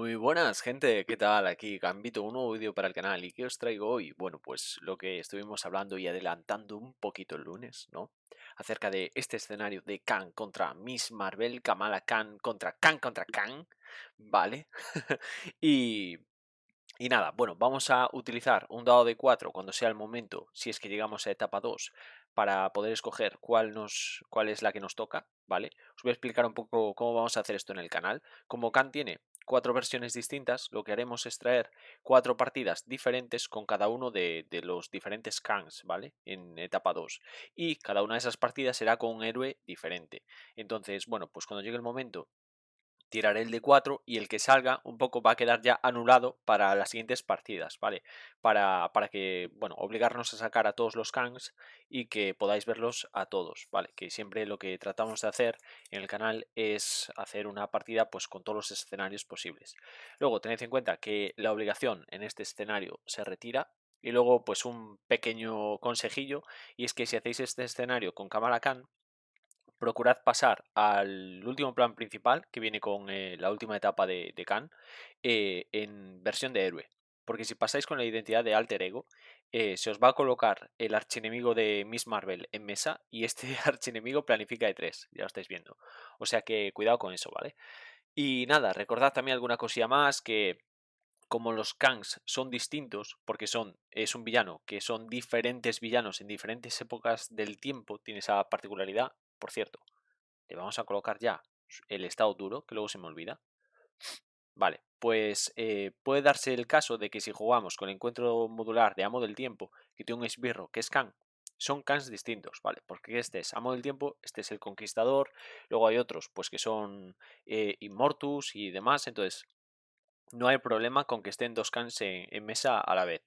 Muy buenas, gente, ¿qué tal? Aquí Gambito, un nuevo vídeo para el canal. ¿Y qué os traigo hoy? Bueno, pues lo que estuvimos hablando y adelantando un poquito el lunes, ¿no? Acerca de este escenario de Kang contra Miss Marvel, Kamala Khan contra Kang, ¿vale? y, y nada, bueno, vamos a utilizar un dado de 4 cuando sea el momento, si es que llegamos a etapa 2, para poder escoger cuál es la que nos toca, ¿vale? Os voy a explicar un poco cómo vamos a hacer esto en el canal. Como Khan tiene 4 versiones distintas, lo que haremos es traer 4 partidas diferentes con cada uno de los diferentes Khans, ¿vale? En etapa 2. Y cada una de esas partidas será con un héroe diferente. Entonces, bueno, pues cuando llegue el momento tiraré el de 4 y el que salga un poco va a quedar ya anulado para las siguientes partidas, ¿vale? Para que, bueno, obligarnos a sacar a todos los Kangs y que podáis verlos a todos, ¿vale? Que siempre lo que tratamos de hacer en el canal es hacer una partida pues con todos los escenarios posibles. Luego tened en cuenta que la obligación en este escenario se retira. Y luego pues un pequeño consejillo, y es que si hacéis este escenario con Kamala Khan, procurad pasar al último plan principal, que viene con la última etapa de Khan, en versión de héroe. Porque si pasáis con la identidad de alter ego, se os va a colocar el archienemigo de Miss Marvel en mesa y este archienemigo planifica de 3, ya lo estáis viendo. O sea que cuidado con eso, ¿vale? Y nada, recordad también alguna cosilla más, que como los Kangs son distintos, porque es un villano, que son diferentes villanos en diferentes épocas del tiempo, tiene esa particularidad. Por cierto, le vamos a colocar ya el estado duro, que luego se me olvida. Vale, pues puede darse el caso de que si jugamos con el encuentro modular de Amo del Tiempo, que tiene un esbirro que es Kang, son Kangs distintos, ¿vale? Porque este es Amo del Tiempo, este es el Conquistador, luego hay otros pues que son Immortus y demás, entonces no hay problema con que estén dos Kangs en mesa a la vez.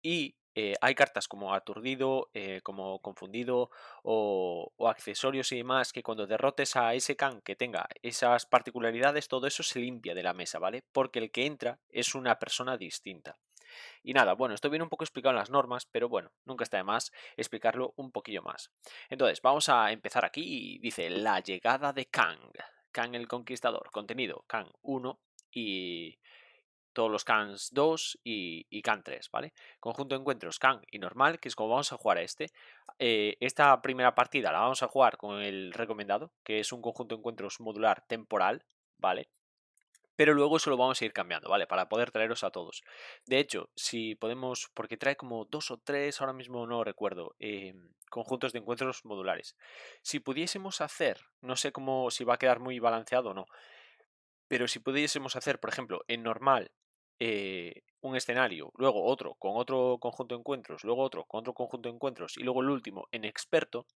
Y hay cartas como aturdido, como confundido o accesorios y demás que cuando derrotes a ese Khan que tenga esas particularidades, todo eso se limpia de la mesa, ¿vale? Porque el que entra es una persona distinta. Y nada, bueno, esto viene un poco explicado en las normas, pero bueno, nunca está de más explicarlo un poquillo más. Entonces, vamos a empezar aquí. Dice, la llegada de Kang. Kang el Conquistador. Contenido, Kang 1 y todos los Khans 2 y Khan 3, ¿vale? Conjunto de encuentros Khan y normal, que es como vamos a jugar a este. Esta primera partida la vamos a jugar con el recomendado, que es un conjunto de encuentros modular temporal, ¿vale? Pero luego eso lo vamos a ir cambiando, ¿vale? Para poder traeros a todos. De hecho, si podemos, porque trae como 2 o 3, ahora mismo no recuerdo, conjuntos de encuentros modulares. Si pudiésemos hacer, no sé cómo, si va a quedar muy balanceado o no, pero si pudiésemos hacer, por ejemplo, en normal un escenario, luego otro con otro conjunto de encuentros, luego otro con otro conjunto de encuentros y luego el último en experto,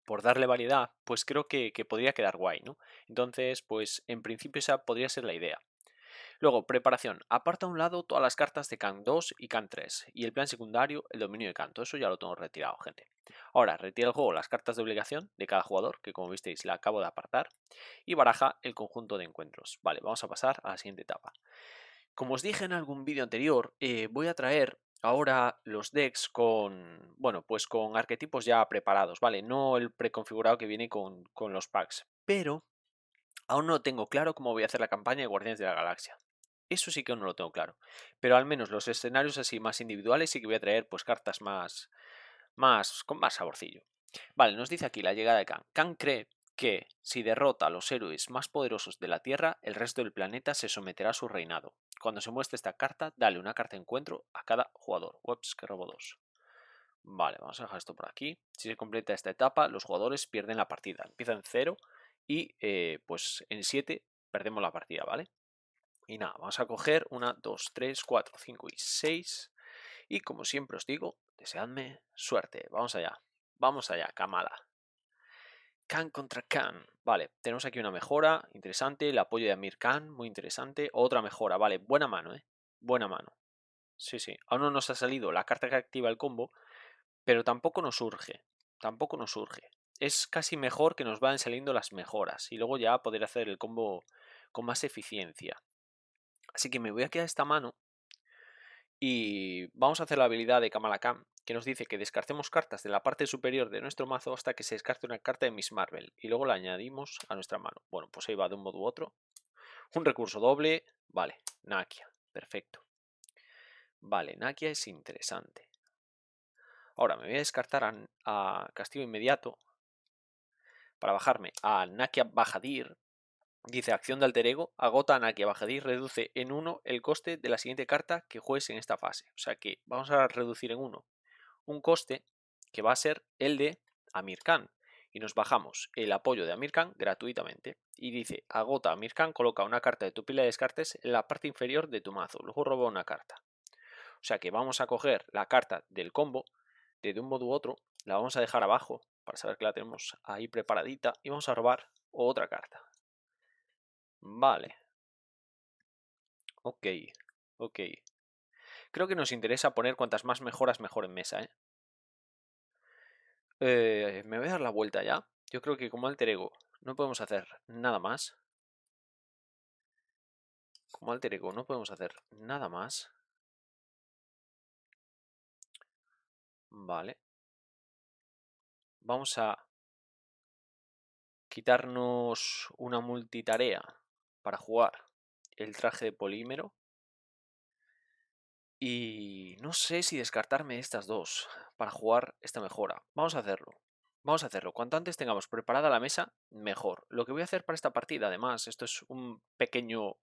por darle variedad, pues creo que podría quedar guay, ¿no? Entonces, pues en principio esa podría ser la idea. Luego, preparación. Aparta a un lado todas las cartas de Khan 2 y Khan 3 y el plan secundario, el dominio de Canto. Eso ya lo tengo retirado, gente. Ahora, retira del juego las cartas de obligación de cada jugador, que como visteis la acabo de apartar, y baraja el conjunto de encuentros. Vale, vamos a pasar a la siguiente etapa. Como os dije en algún vídeo anterior, voy a traer ahora los decks con, bueno, pues con arquetipos ya preparados, ¿vale? No el preconfigurado que viene con los packs, pero aún no tengo claro cómo voy a hacer la campaña de Guardianes de la Galaxia. Eso sí que aún no lo tengo claro. Pero al menos los escenarios así más individuales sí que voy a traer pues cartas con más saborcillo. Vale, nos dice aquí la llegada de Kang. Kang cree que si derrota a los héroes más poderosos de la Tierra, el resto del planeta se someterá a su reinado. Cuando se muestre esta carta, dale una carta de encuentro a cada jugador. Ups, que robo 2. Vale, vamos a dejar esto por aquí. Si se completa esta etapa, los jugadores pierden la partida. Empieza en 0 y pues en 7 perdemos la partida, ¿vale? Y nada, vamos a coger 1, 2, 3, 4, 5 y 6. Y como siempre os digo, deseadme suerte. Vamos allá, Kamala. Khan contra Khan. Vale, tenemos aquí una mejora interesante. El apoyo de Amir Khan, muy interesante. Otra mejora, vale, buena mano, ¿eh? Buena mano. Sí, sí. Aún no nos ha salido la carta que activa el combo, pero tampoco nos urge. Tampoco nos urge. Es casi mejor que nos vayan saliendo las mejoras y luego ya poder hacer el combo con más eficiencia. Así que me voy a quedar esta mano y vamos a hacer la habilidad de Kamala Khan, que nos dice que descartemos cartas de la parte superior de nuestro mazo hasta que se descarte una carta de Miss Marvel y luego la añadimos a nuestra mano. Bueno, pues ahí va de un modo u otro. Un recurso doble. Vale, Nakia. Perfecto. Vale, Nakia es interesante. Ahora me voy a descartar a castigo inmediato para bajarme a Nakia Bajadir. Dice acción de alter ego, agota a Nakia Bajadir, reduce en 1 el coste de la siguiente carta que juegues en esta fase. O sea que vamos a reducir en 1 un coste que va a ser el de Amir Khan. Y nos bajamos el apoyo de Amir Khan gratuitamente. Y dice, agota Amir Khan, coloca una carta de tu pila de descartes en la parte inferior de tu mazo. Luego roba una carta. O sea que vamos a coger la carta del combo de un modo u otro, la vamos a dejar abajo para saber que la tenemos ahí preparadita y vamos a robar otra carta. Vale. Ok, ok. Creo que nos interesa poner cuantas más mejoras mejor en mesa, ¿eh? Me voy a dar la vuelta ya. Yo creo que como alter ego no podemos hacer nada más. Como alter ego no podemos hacer nada más. Vale. Vamos a quitarnos una multitarea para jugar el traje de polímero. Y no sé si descartarme estas dos para jugar esta mejora. Vamos a hacerlo. Vamos a hacerlo. Cuanto antes tengamos preparada la mesa, mejor. Lo que voy a hacer para esta partida, además, esto es un pequeño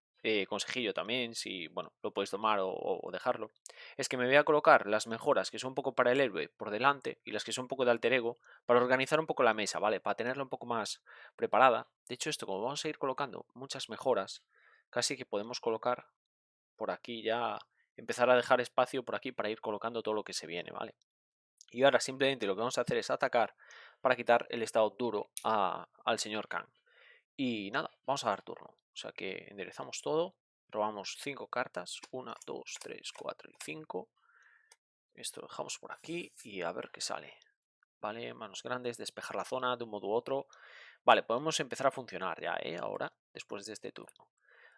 consejillo también, si, bueno, lo puedes tomar o dejarlo, es que me voy a colocar las mejoras que son un poco para el héroe por delante y las que son un poco de alter ego para organizar un poco la mesa, ¿vale? Para tenerla un poco más preparada. De hecho, esto, como vamos a ir colocando muchas mejoras, casi que podemos colocar por aquí ya, empezar a dejar espacio por aquí para ir colocando todo lo que se viene, ¿vale? Y ahora simplemente lo que vamos a hacer es atacar para quitar el estado duro al señor Khan. Y nada, vamos a dar turno. O sea que enderezamos todo, robamos 5 cartas, 1, 2, 3, 4 y 5. Esto lo dejamos por aquí y a ver qué sale. Vale, manos grandes, despejar la zona de un modo u otro. Vale, podemos empezar a funcionar ya, ahora, después de este turno.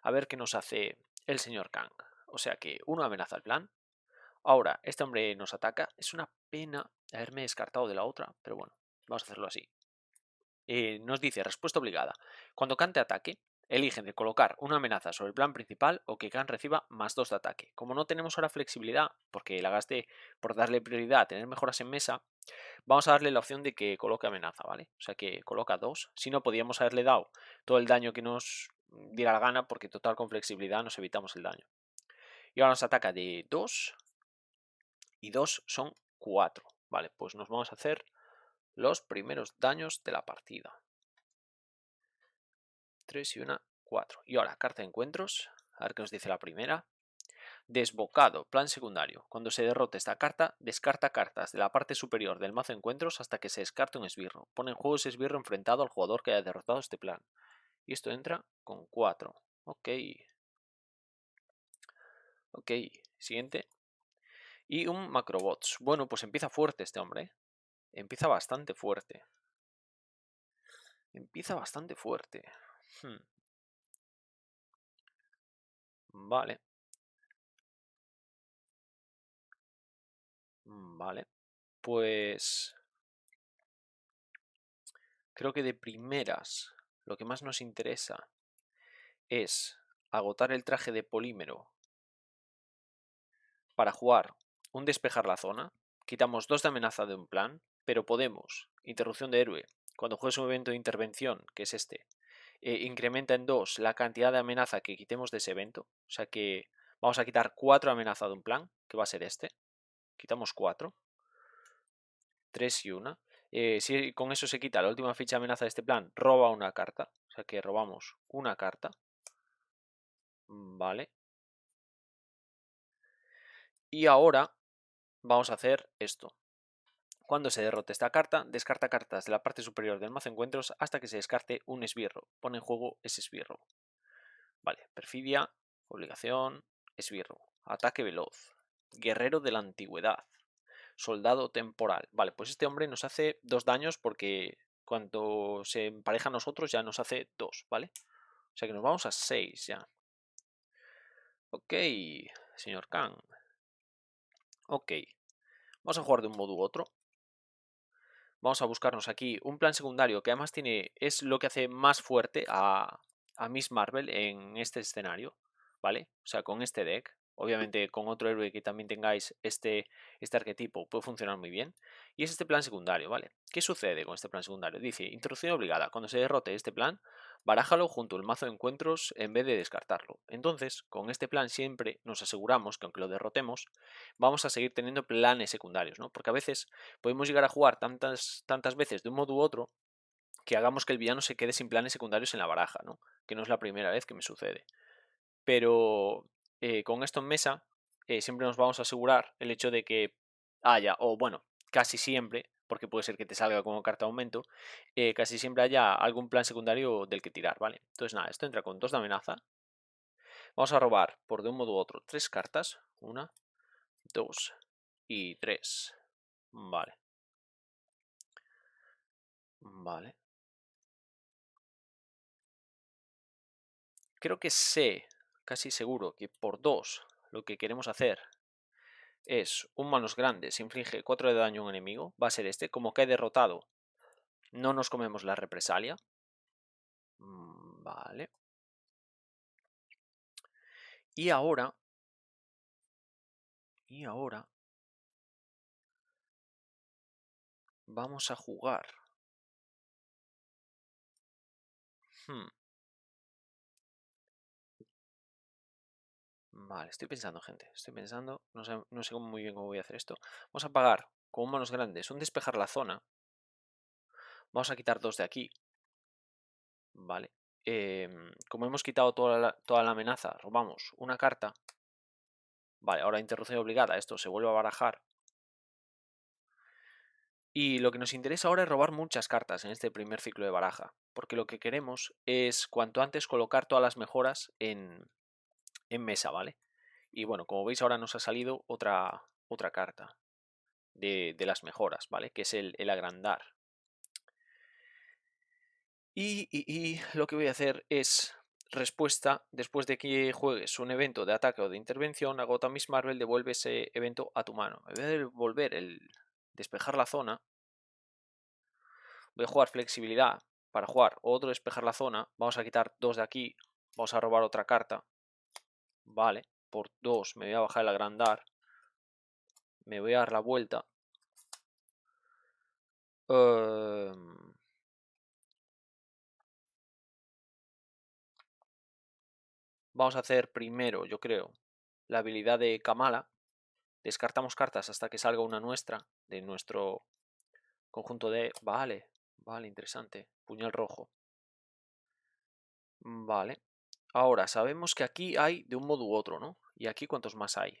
A ver qué nos hace el señor Kang. O sea que uno amenaza el plan. Ahora, este hombre nos ataca. Es una pena haberme descartado de la otra, pero bueno, vamos a hacerlo así. Nos dice, respuesta obligada. Cuando Kang te ataque, eligen de colocar una amenaza sobre el plan principal o que Kang reciba +2 de ataque. Como no tenemos ahora flexibilidad, porque la gasté por darle prioridad a tener mejoras en mesa, vamos a darle la opción de que coloque amenaza, ¿vale? O sea que coloca 2. Si no, podíamos haberle dado todo el daño que nos diera la gana, porque total con flexibilidad nos evitamos el daño. Y ahora nos ataca de 2 y 2 son 4. Vale, pues nos vamos a hacer los primeros daños de la partida. 3 y 1, 4. Y ahora, carta de encuentros. A ver qué nos dice la primera. Desbocado, plan secundario. Cuando se derrote esta carta, descarta cartas de la parte superior del mazo de encuentros hasta que se descarte un esbirro. Pone en juego ese esbirro enfrentado al jugador que haya derrotado este plan. Y esto entra con 4. Ok. Ok. Siguiente. Y un Macrobots. Bueno, pues empieza fuerte este hombre. Empieza bastante fuerte. Empieza bastante fuerte. Vale. Vale. Pues creo que de primeras lo que más nos interesa es agotar el traje de polímero para jugar un despejar la zona. Quitamos 2 de amenaza de un plan, pero podemos, interrupción de héroe, cuando juegues un evento de intervención, que es este, incrementa en 2 la cantidad de amenaza que quitemos de ese evento. O sea que vamos a quitar 4 amenaza de un plan, que va a ser este. Quitamos 4. 3 y 1. Si con eso se quita la última ficha de amenaza de este plan, roba una carta. O sea que robamos una carta. Vale. Y ahora vamos a hacer esto. Cuando se derrote esta carta, descarta cartas de la parte superior del mazo de encuentros hasta que se descarte un esbirro. Pone en juego ese esbirro. Vale, perfidia, obligación, esbirro. Ataque veloz. Guerrero de la antigüedad. Soldado temporal. Vale, pues este hombre nos hace 2 daños porque cuando se empareja a nosotros ya nos hace 2, ¿vale? O sea que nos vamos a 6 ya. Ok, señor Khan. Ok. Vamos a jugar de un modo u otro. Vamos a buscarnos aquí un plan secundario que además es lo que hace más fuerte a a Miss Marvel en este escenario, ¿vale? O sea, con este deck. Obviamente con otro héroe que también tengáis este arquetipo puede funcionar muy bien. Y es este plan secundario, ¿vale? ¿Qué sucede con este plan secundario? Dice, introducción obligada. Cuando se derrote este plan, barájalo junto al mazo de encuentros en vez de descartarlo. Entonces, con este plan siempre nos aseguramos que aunque lo derrotemos, vamos a seguir teniendo planes secundarios, ¿no? Porque a veces podemos llegar a jugar tantas veces de un modo u otro que hagamos que el villano se quede sin planes secundarios en la baraja, ¿no? Que no es la primera vez que me sucede. Pero con esto en mesa siempre nos vamos a asegurar el hecho de que haya, o bueno, casi siempre, porque puede ser que te salga como carta de aumento, casi siempre haya algún plan secundario del que tirar, ¿vale? Entonces nada, esto entra con 2 de amenaza. Vamos a robar por de un modo u otro 3 cartas. 1, 2 y 3. Vale. Vale. Creo que sé, casi seguro, que por 2 lo que queremos hacer es un manos grandes, inflige 4 de daño a un enemigo, va a ser este, como cae derrotado, no nos comemos la represalia. Vale. Y ahora vamos a jugar. Vale, estoy pensando, gente. Estoy pensando. No sé muy bien cómo voy a hacer esto. Vamos a pagar con manos grandes un despejar la zona. Vamos a quitar 2 de aquí. Vale. Como hemos quitado toda la amenaza, robamos una carta. Vale, ahora interrupción obligada. Esto se vuelve a barajar. Y lo que nos interesa ahora es robar muchas cartas en este primer ciclo de baraja. Porque lo que queremos es cuanto antes colocar todas las mejoras en mesa, ¿vale? Y bueno, como veis ahora nos ha salido otra carta de las mejoras, ¿vale? Que es el agrandar. Y lo que voy a hacer es respuesta, después de que juegues un evento de ataque o de intervención, agota Miss Marvel, devuelve ese evento a tu mano. En vez de devolver el despejar la zona, voy a jugar flexibilidad para jugar otro despejar la zona. Vamos a quitar 2 de aquí, vamos a robar otra carta. Vale, por 2 me voy a bajar el agrandar. Me voy a dar la vuelta. Vamos a hacer primero, yo creo, la habilidad de Kamala. Descartamos cartas hasta que salga una nuestra, de nuestro conjunto de... Vale, vale, interesante. Puñal rojo. Vale. Ahora, sabemos que aquí hay de un modo u otro, ¿no? ¿Y aquí cuántos más hay?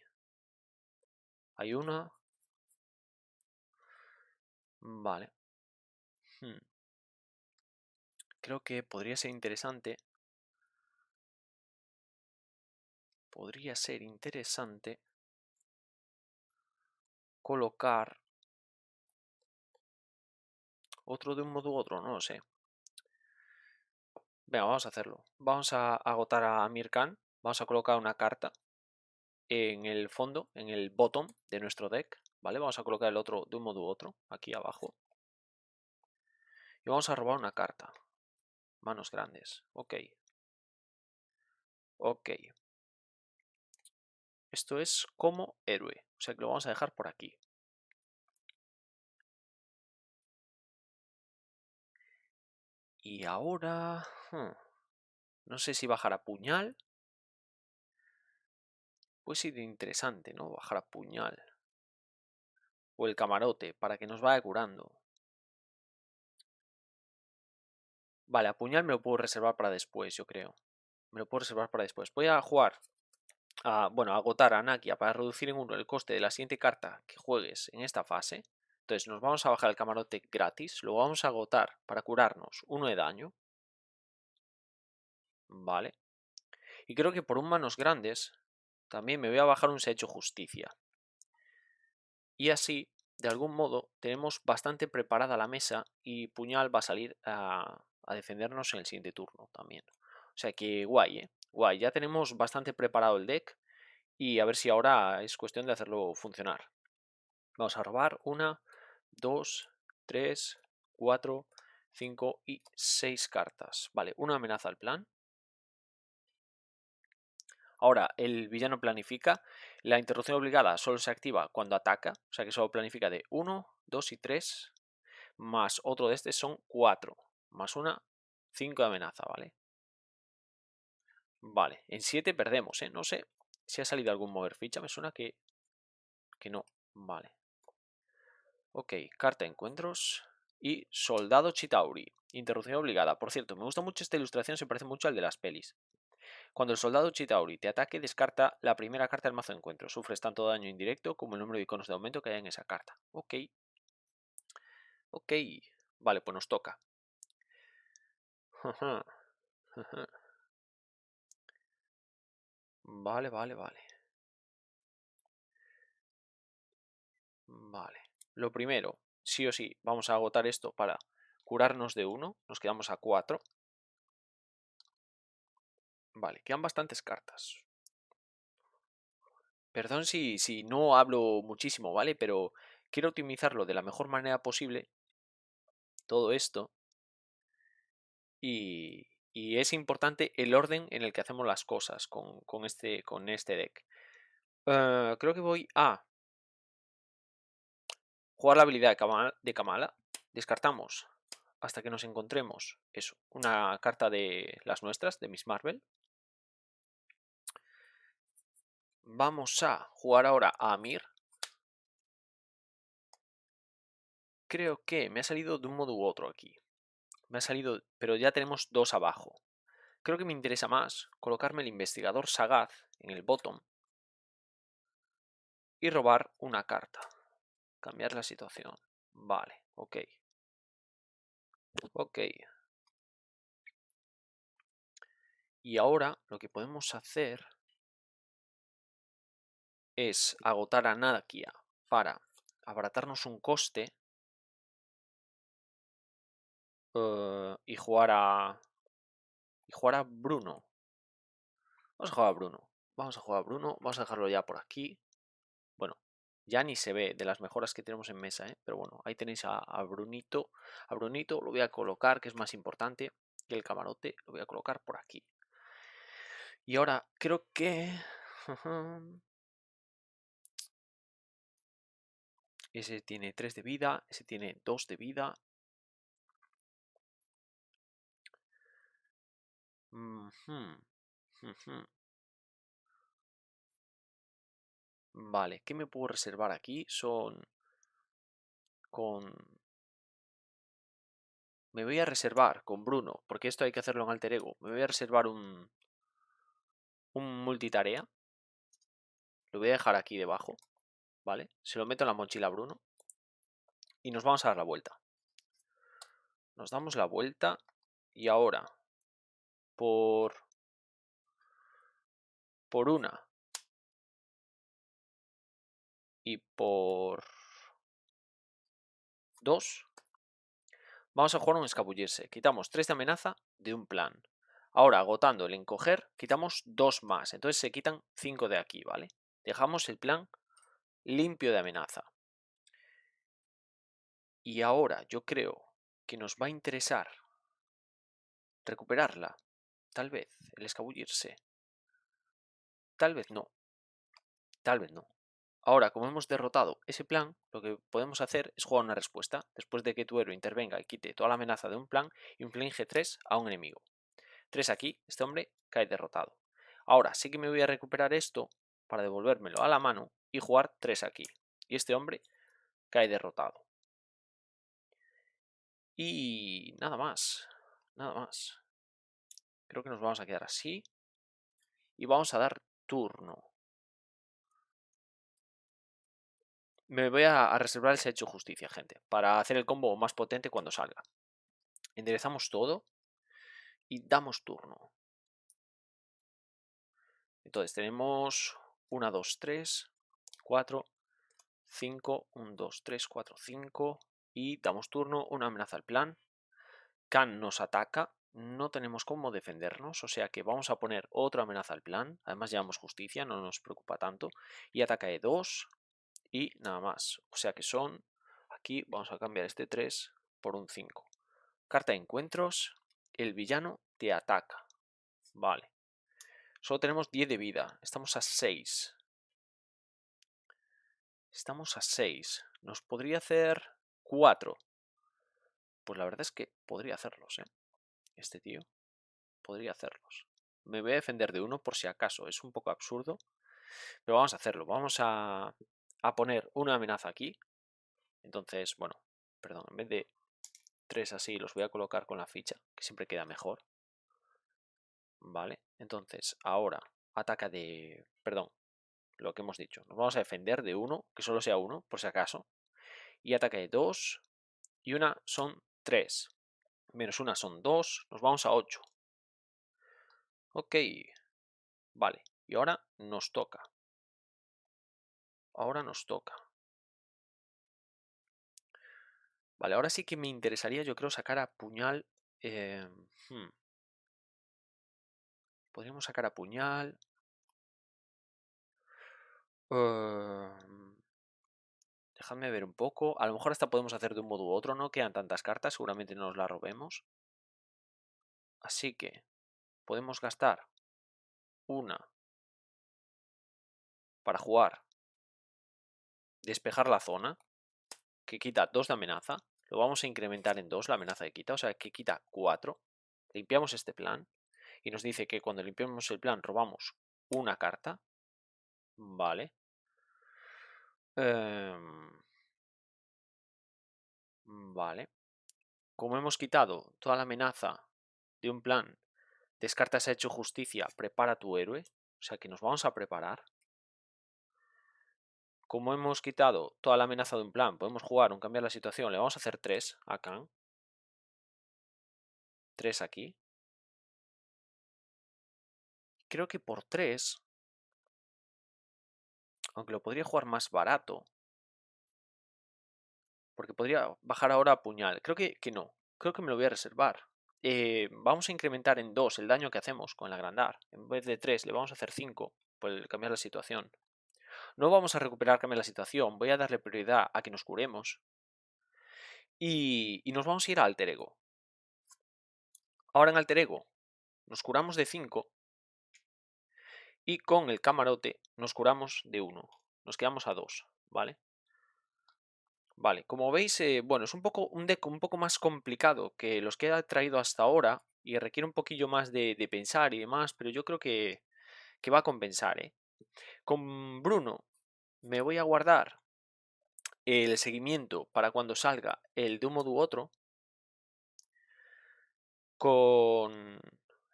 Hay una. Vale. Creo que podría ser interesante. Colocar otro de un modo u otro, no lo sé. Venga, vamos a hacerlo. Vamos a agotar a Amir Khan. Vamos a colocar una carta en el fondo, en el bottom de nuestro deck. ¿Vale? Vamos a colocar el otro de un modo u otro, aquí abajo. Y vamos a robar una carta. Manos grandes. Ok. Ok. Esto es como héroe. O sea que lo vamos a dejar por aquí. Y ahora... no sé si bajar a puñal. Puede ser interesante, ¿no? Bajar a puñal. O el camarote, para que nos vaya curando. Vale, a puñal me lo puedo reservar para después, yo creo. Me lo puedo reservar para después. Voy a jugar... bueno, a agotar a Nakia para reducir en 1 el coste de la siguiente carta que juegues en esta fase. Entonces nos vamos a bajar el camarote gratis. Lo vamos a agotar para curarnos 1 de daño. Vale. Y creo que por un manos grandes también me voy a bajar un Se ha hecho justicia. Y así, de algún modo, tenemos bastante preparada la mesa y Puñal va a salir a defendernos en el siguiente turno también. O sea que guay, ¿eh? Guay, ya tenemos bastante preparado el deck y a ver si ahora es cuestión de hacerlo funcionar. Vamos a robar 1, 2, 3, 4, 5 y 6 cartas. Vale, una amenaza al plan. Ahora, el villano planifica. La interrupción obligada solo se activa cuando ataca. O sea que solo planifica de 1, 2 y 3. Más otro de este son 4. Más una, 5 de amenaza, ¿vale? Vale, en 7 perdemos, ¿eh? No sé si ha salido algún mover ficha. Me suena que no. Vale. Ok, carta de encuentros. Y Soldado Chitauri. Interrupción obligada. Por cierto, me gusta mucho esta ilustración. Se parece mucho al de las pelis. Cuando el soldado Chitauri te ataque, descarta la primera carta del mazo de encuentro. Sufres tanto daño indirecto como el número de iconos de aumento que haya en esa carta. Ok. Ok. Vale, pues nos toca. Vale, vale, vale. Vale. Lo primero, sí o sí, vamos a agotar esto para curarnos de 1. Nos quedamos a 4. Vale, quedan bastantes cartas. Perdón si no hablo muchísimo, ¿vale? Pero quiero optimizarlo de la mejor manera posible. Todo esto. Y es importante el orden en el que hacemos las cosas con este deck. Creo que voy a jugar la habilidad de Kamala. Descartamos hasta que nos encontremos eso, una carta de las nuestras, de Miss Marvel. Vamos a jugar ahora a Amir. Creo que me ha salido de un modo u otro aquí. Me ha salido, pero ya tenemos 2 abajo. Creo que me interesa más colocarme el investigador sagaz en el bottom y robar una carta. Cambiar la situación. Vale, ok. Ok. Y ahora lo que podemos hacer es agotar a Nakia para abaratarnos un coste y jugar a Bruno. Vamos a jugar a Bruno. Vamos a jugar a Bruno. Vamos a dejarlo ya por aquí. Bueno, ya ni se ve de las mejoras que tenemos en mesa, ¿eh? Pero bueno, ahí tenéis a Brunito. A Brunito lo voy a colocar, que es más importante. Y el camarote lo voy a colocar por aquí. Y ahora creo que... Ese tiene 3 de vida, ese tiene 2 de vida. Vale, ¿qué me puedo reservar aquí? Me voy a reservar con Bruno, porque esto hay que hacerlo en alter ego. Me voy a reservar un multitarea. Lo voy a dejar aquí debajo, ¿vale? Se lo meto en la mochila a Bruno. Y nos vamos a dar la vuelta. Nos damos la vuelta y ahora por una y por 2 vamos a jugar un escabullirse. Quitamos 3 de amenaza de un plan. Ahora, agotando el encoger, quitamos 2 más. Entonces se quitan 5 de aquí, ¿vale? Dejamos el plan limpio de amenaza. Y ahora yo creo que nos va a interesar recuperarla. Tal vez el escabullirse. Tal vez no. Tal vez no. Ahora, como hemos derrotado ese plan, lo que podemos hacer es jugar una respuesta. Después de que tu héroe intervenga y quite toda la amenaza de un plan, inflige 3 a un enemigo. 3 aquí, este hombre cae derrotado. Ahora sí que me voy a recuperar esto para devolvérmelo a la mano y jugar 3 aquí. Y este hombre cae derrotado. Y nada más. Nada más. Creo que nos vamos a quedar así. Y vamos a dar turno. Me voy a reservar el Hecho Justicia, gente. Para hacer el combo más potente cuando salga. Enderezamos todo. Y damos turno. Entonces tenemos 1, 2, 3, 4, 5, 1, 2, 3, 4, 5 y damos turno, una amenaza al plan. Khan nos ataca, no tenemos cómo defendernos, o sea que vamos a poner otra amenaza al plan. Además llevamos justicia, no nos preocupa tanto. Y ataca de 2 y nada más. O sea que son, aquí vamos a cambiar este 3 por un 5. Carta de encuentros, el villano te ataca. Vale. Solo tenemos 10 de vida. Estamos a 6. Estamos a 6. Nos podría hacer 4. Pues la verdad es que podría hacerlos, ¿eh? Este tío podría hacerlos. Me voy a defender de 1 por si acaso. Es un poco absurdo. Pero vamos a hacerlo. Vamos a poner una amenaza aquí. Entonces, bueno, perdón. En vez de 3 así, los voy a colocar con la ficha, que siempre queda mejor. Vale. Entonces, ahora ataca de... Perdón. Lo que hemos dicho. Nos vamos a defender de 1, que solo sea 1, por si acaso. Y ataque de 2. Y una son 3. Menos una son 2. Nos vamos a 8. Ok. Vale. Y ahora nos toca. Ahora nos toca. Vale, ahora sí que me interesaría, yo creo, sacar a puñal. Podríamos sacar a puñal. Dejadme ver un poco. A lo mejor hasta podemos hacer de un modo u otro. No quedan tantas cartas. Seguramente no nos las robemos. Así que podemos gastar una para jugar. Despejar la zona. Que quita 2 de amenaza. Lo vamos a incrementar en 2 la amenaza que quita. O sea que quita 4. Limpiamos este plan. Y nos dice que cuando limpiamos el plan robamos una carta. Vale. Vale. Como hemos quitado toda la amenaza de un plan, descartas ha hecho justicia, prepara tu héroe. O sea que nos vamos a preparar. Como hemos quitado toda la amenaza de un plan, podemos jugar un cambiar la situación. Le vamos a hacer 3 a Khan. 3 aquí. Creo que por 3, aunque lo podría jugar más barato, porque podría bajar ahora a puñal. Creo que no. Creo que me lo voy a reservar. Vamos a incrementar en 2 el daño que hacemos con el agrandar. En vez de 3 le vamos a hacer 5 por el cambiar la situación. No vamos a recuperar cambiar la situación. Voy a darle prioridad a que nos curemos. Y nos vamos a ir a alter ego. Ahora en alter ego nos curamos de 5. Y con el camarote nos curamos de 1. Nos quedamos a 2, ¿vale? Vale, como veis, bueno, es un deck un poco más complicado que los que he traído hasta ahora y requiere un poquillo más de pensar y demás, pero yo creo que va a compensar, ¿eh? Con Bruno me voy a guardar el seguimiento para cuando salga el de un modo u otro. Con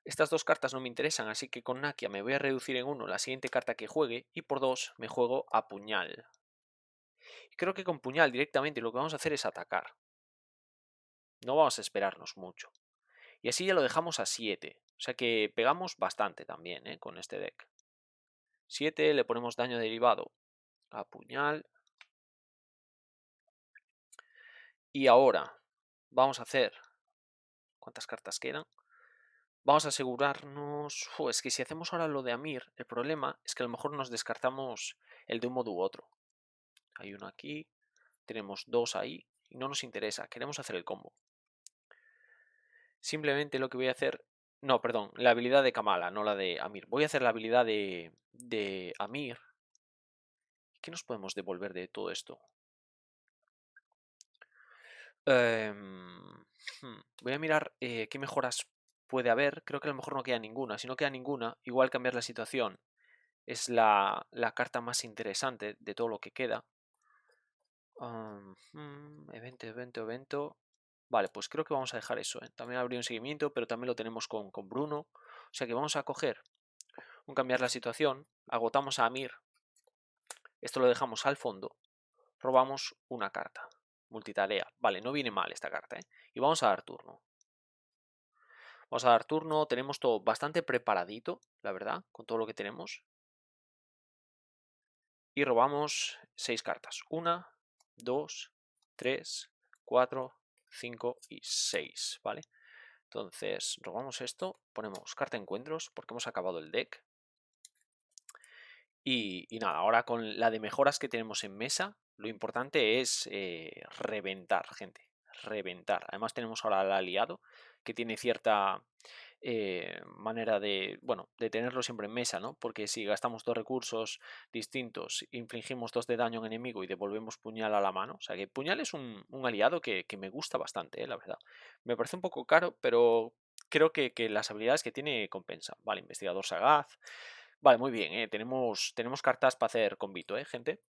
estas 2 cartas no me interesan, así que con Nakia me voy a reducir en 1 la siguiente carta que juegue y por 2 me juego a puñal. Y creo que con puñal directamente lo que vamos a hacer es atacar. No vamos a esperarnos mucho. Y así ya lo dejamos a 7. O sea que pegamos bastante también, con este deck. 7, le ponemos daño derivado a puñal. Y ahora vamos a hacer... ¿Cuántas cartas quedan? Vamos a asegurarnos... es que si hacemos ahora lo de Amir, el problema es que a lo mejor nos descartamos el de un modo u otro. Hay uno aquí, tenemos 2 ahí y no nos interesa, queremos hacer el combo. Simplemente lo que voy a hacer... No, perdón, la habilidad de Kamala, no la de Amir. Voy a hacer la habilidad de Amir. ¿Qué nos podemos devolver de todo esto? Voy a mirar qué mejoras puede haber. Creo que a lo mejor no queda ninguna. Si no queda ninguna, igual cambiar la situación es la carta más interesante de todo lo que queda. Evento. Vale, pues creo que vamos a dejar eso. También habría un seguimiento, pero también lo tenemos con Bruno. O sea que vamos a coger un cambiar la situación. Agotamos a Amir. Esto lo dejamos al fondo. Robamos una carta. Multitarea. Vale, no viene mal esta carta, ¿eh? Y vamos a dar turno. Vamos a dar turno. Tenemos todo bastante preparadito, la verdad, con todo lo que tenemos. Y robamos 6 cartas. 1, 2, 3, 4, 5 y 6, ¿vale? Entonces, robamos esto, ponemos carta encuentros porque hemos acabado el deck. Y nada, ahora con la de mejoras que tenemos en mesa, lo importante es reventar, gente. Reventar. Además tenemos ahora al aliado que tiene cierta manera de, bueno, de tenerlo siempre en mesa, ¿no? Porque si gastamos 2 recursos distintos, infligimos 2 de daño en enemigo y devolvemos puñal a la mano, o sea que puñal es un aliado que me gusta bastante, la verdad. Me parece un poco caro, pero creo que las habilidades que tiene compensa. Vale, investigador sagaz. Vale, muy bien, tenemos cartas para hacer convito, gente.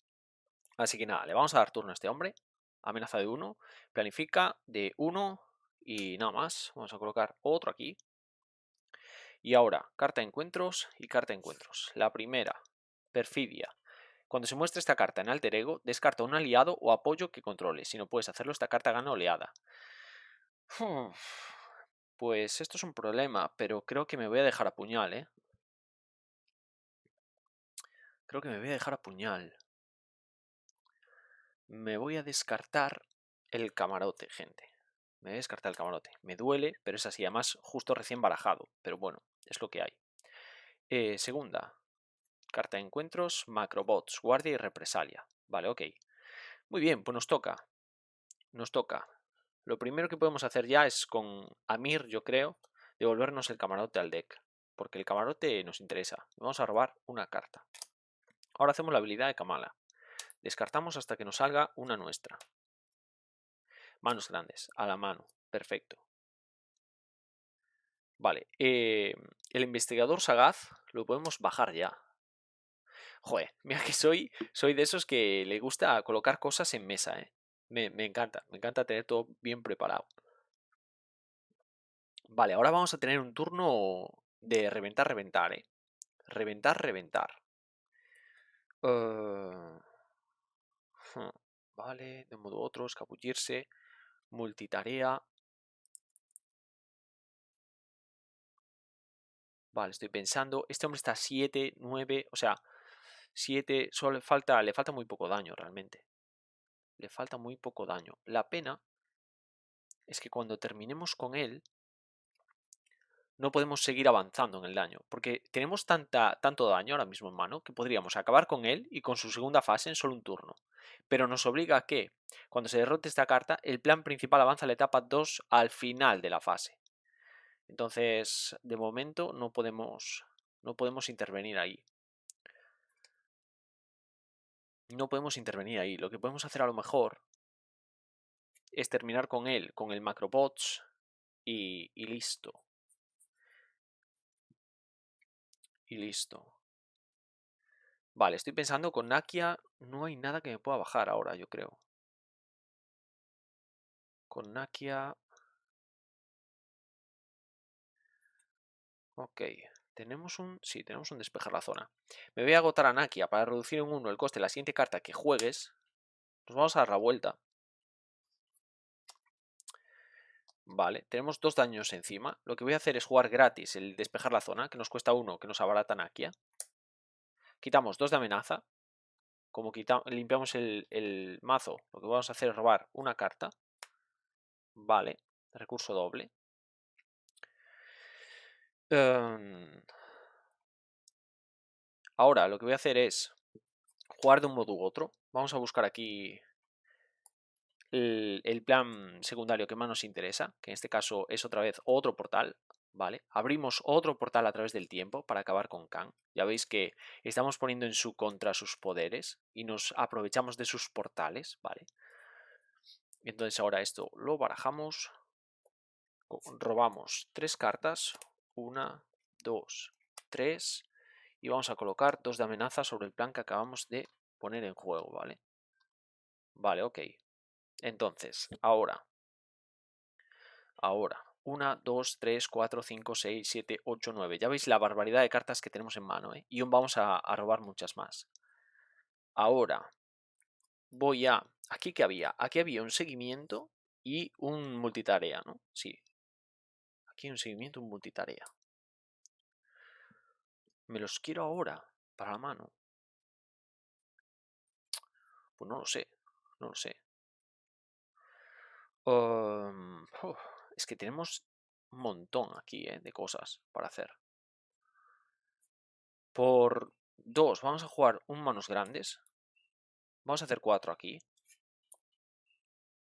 Así que nada, le vamos a dar turno a este hombre. Amenaza de 1. Planifica de 1 y nada más. Vamos a colocar otro aquí. Y ahora, carta de encuentros y carta de encuentros. La primera, perfidia. Cuando se muestre esta carta en alter ego, descarta un aliado o apoyo que controle. Si no puedes hacerlo, esta carta gana oleada. Pues esto es un problema, pero creo que me voy a dejar a puñal, ¿eh? Creo que me voy a dejar a puñal. Me voy a descartar el camarote, gente. Me voy a descartar el camarote. Me duele, pero es así. Además, justo recién barajado. Pero bueno, es lo que hay. Segunda. Carta de encuentros, macrobots, guardia y represalia. Vale, ok. Muy bien, pues nos toca. Nos toca. Lo primero que podemos hacer ya es con Amir, yo creo, devolvernos el camarote al deck. Porque el camarote nos interesa. Vamos a robar una carta. Ahora hacemos la habilidad de Kamala. Descartamos hasta que nos salga una nuestra. Manos grandes, a la mano. Perfecto. Vale, el investigador sagaz lo podemos bajar ya. Joder, mira que soy de esos que le gusta colocar cosas en mesa, ¿eh? Me encanta tener todo bien preparado. Vale, ahora vamos a tener un turno de reventar, reventar, ¿eh? Reventar, reventar. Vale, de un modo u otro, escabullirse, multitarea. Vale, estoy pensando. Este hombre está 7, 9, o sea, 7, solo le falta muy poco daño realmente. Le falta muy poco daño. La pena es que cuando terminemos con él, no podemos seguir avanzando en el daño, porque tenemos tanto daño ahora mismo en mano que podríamos acabar con él y con su segunda fase en solo un turno. Pero nos obliga a que, cuando se derrote esta carta, el plan principal avanza a la etapa 2 al final de la fase. Entonces, de momento no podemos intervenir ahí. No podemos intervenir ahí. Lo que podemos hacer a lo mejor es terminar con él, con el macrobots y listo. Y listo. Vale, estoy pensando con Nakia no hay nada que me pueda bajar ahora, yo creo. Con Nakia... Ok, tenemos un... Sí, tenemos un despejar la zona. Me voy a agotar a Nakia para reducir en 1 el coste de la siguiente carta que juegues. Nos vamos a dar la vuelta. Vale, tenemos 2 daños encima. Lo que voy a hacer es jugar gratis el despejar la zona, que nos cuesta 1, que nos abarata Nakia. Quitamos 2 de amenaza. Como limpiamos el mazo, lo que vamos a hacer es robar una carta. Vale, recurso doble. Ahora lo que voy a hacer es jugar de un modo u otro. Vamos a buscar aquí el plan secundario que más nos interesa, que en este caso es otra vez otro portal. ¿Vale? Abrimos otro portal a través del tiempo para acabar con Kang. Ya veis que estamos poniendo en su contra sus poderes y nos aprovechamos de sus portales, ¿vale? Entonces ahora esto lo barajamos, robamos 3 cartas, 1, 2, 3, y vamos a colocar 2 de amenaza sobre el plan que acabamos de poner en juego, ¿vale? Vale, ok. Entonces, ahora, 1, 2, 3, 4, 5, 6, 7, 8, 9. Ya veis la barbaridad de cartas que tenemos en mano, ¿eh? Y aún vamos a robar muchas más. Ahora, voy a... ¿Aquí qué había? Aquí había un seguimiento y un multitarea, ¿no? Sí. Aquí hay un seguimiento y un multitarea. Me los quiero ahora, para la mano. Pues no lo sé, no lo sé. Es que tenemos un montón aquí, de cosas para hacer. Por 2 vamos a jugar un manos grandes. Vamos a hacer 4 aquí.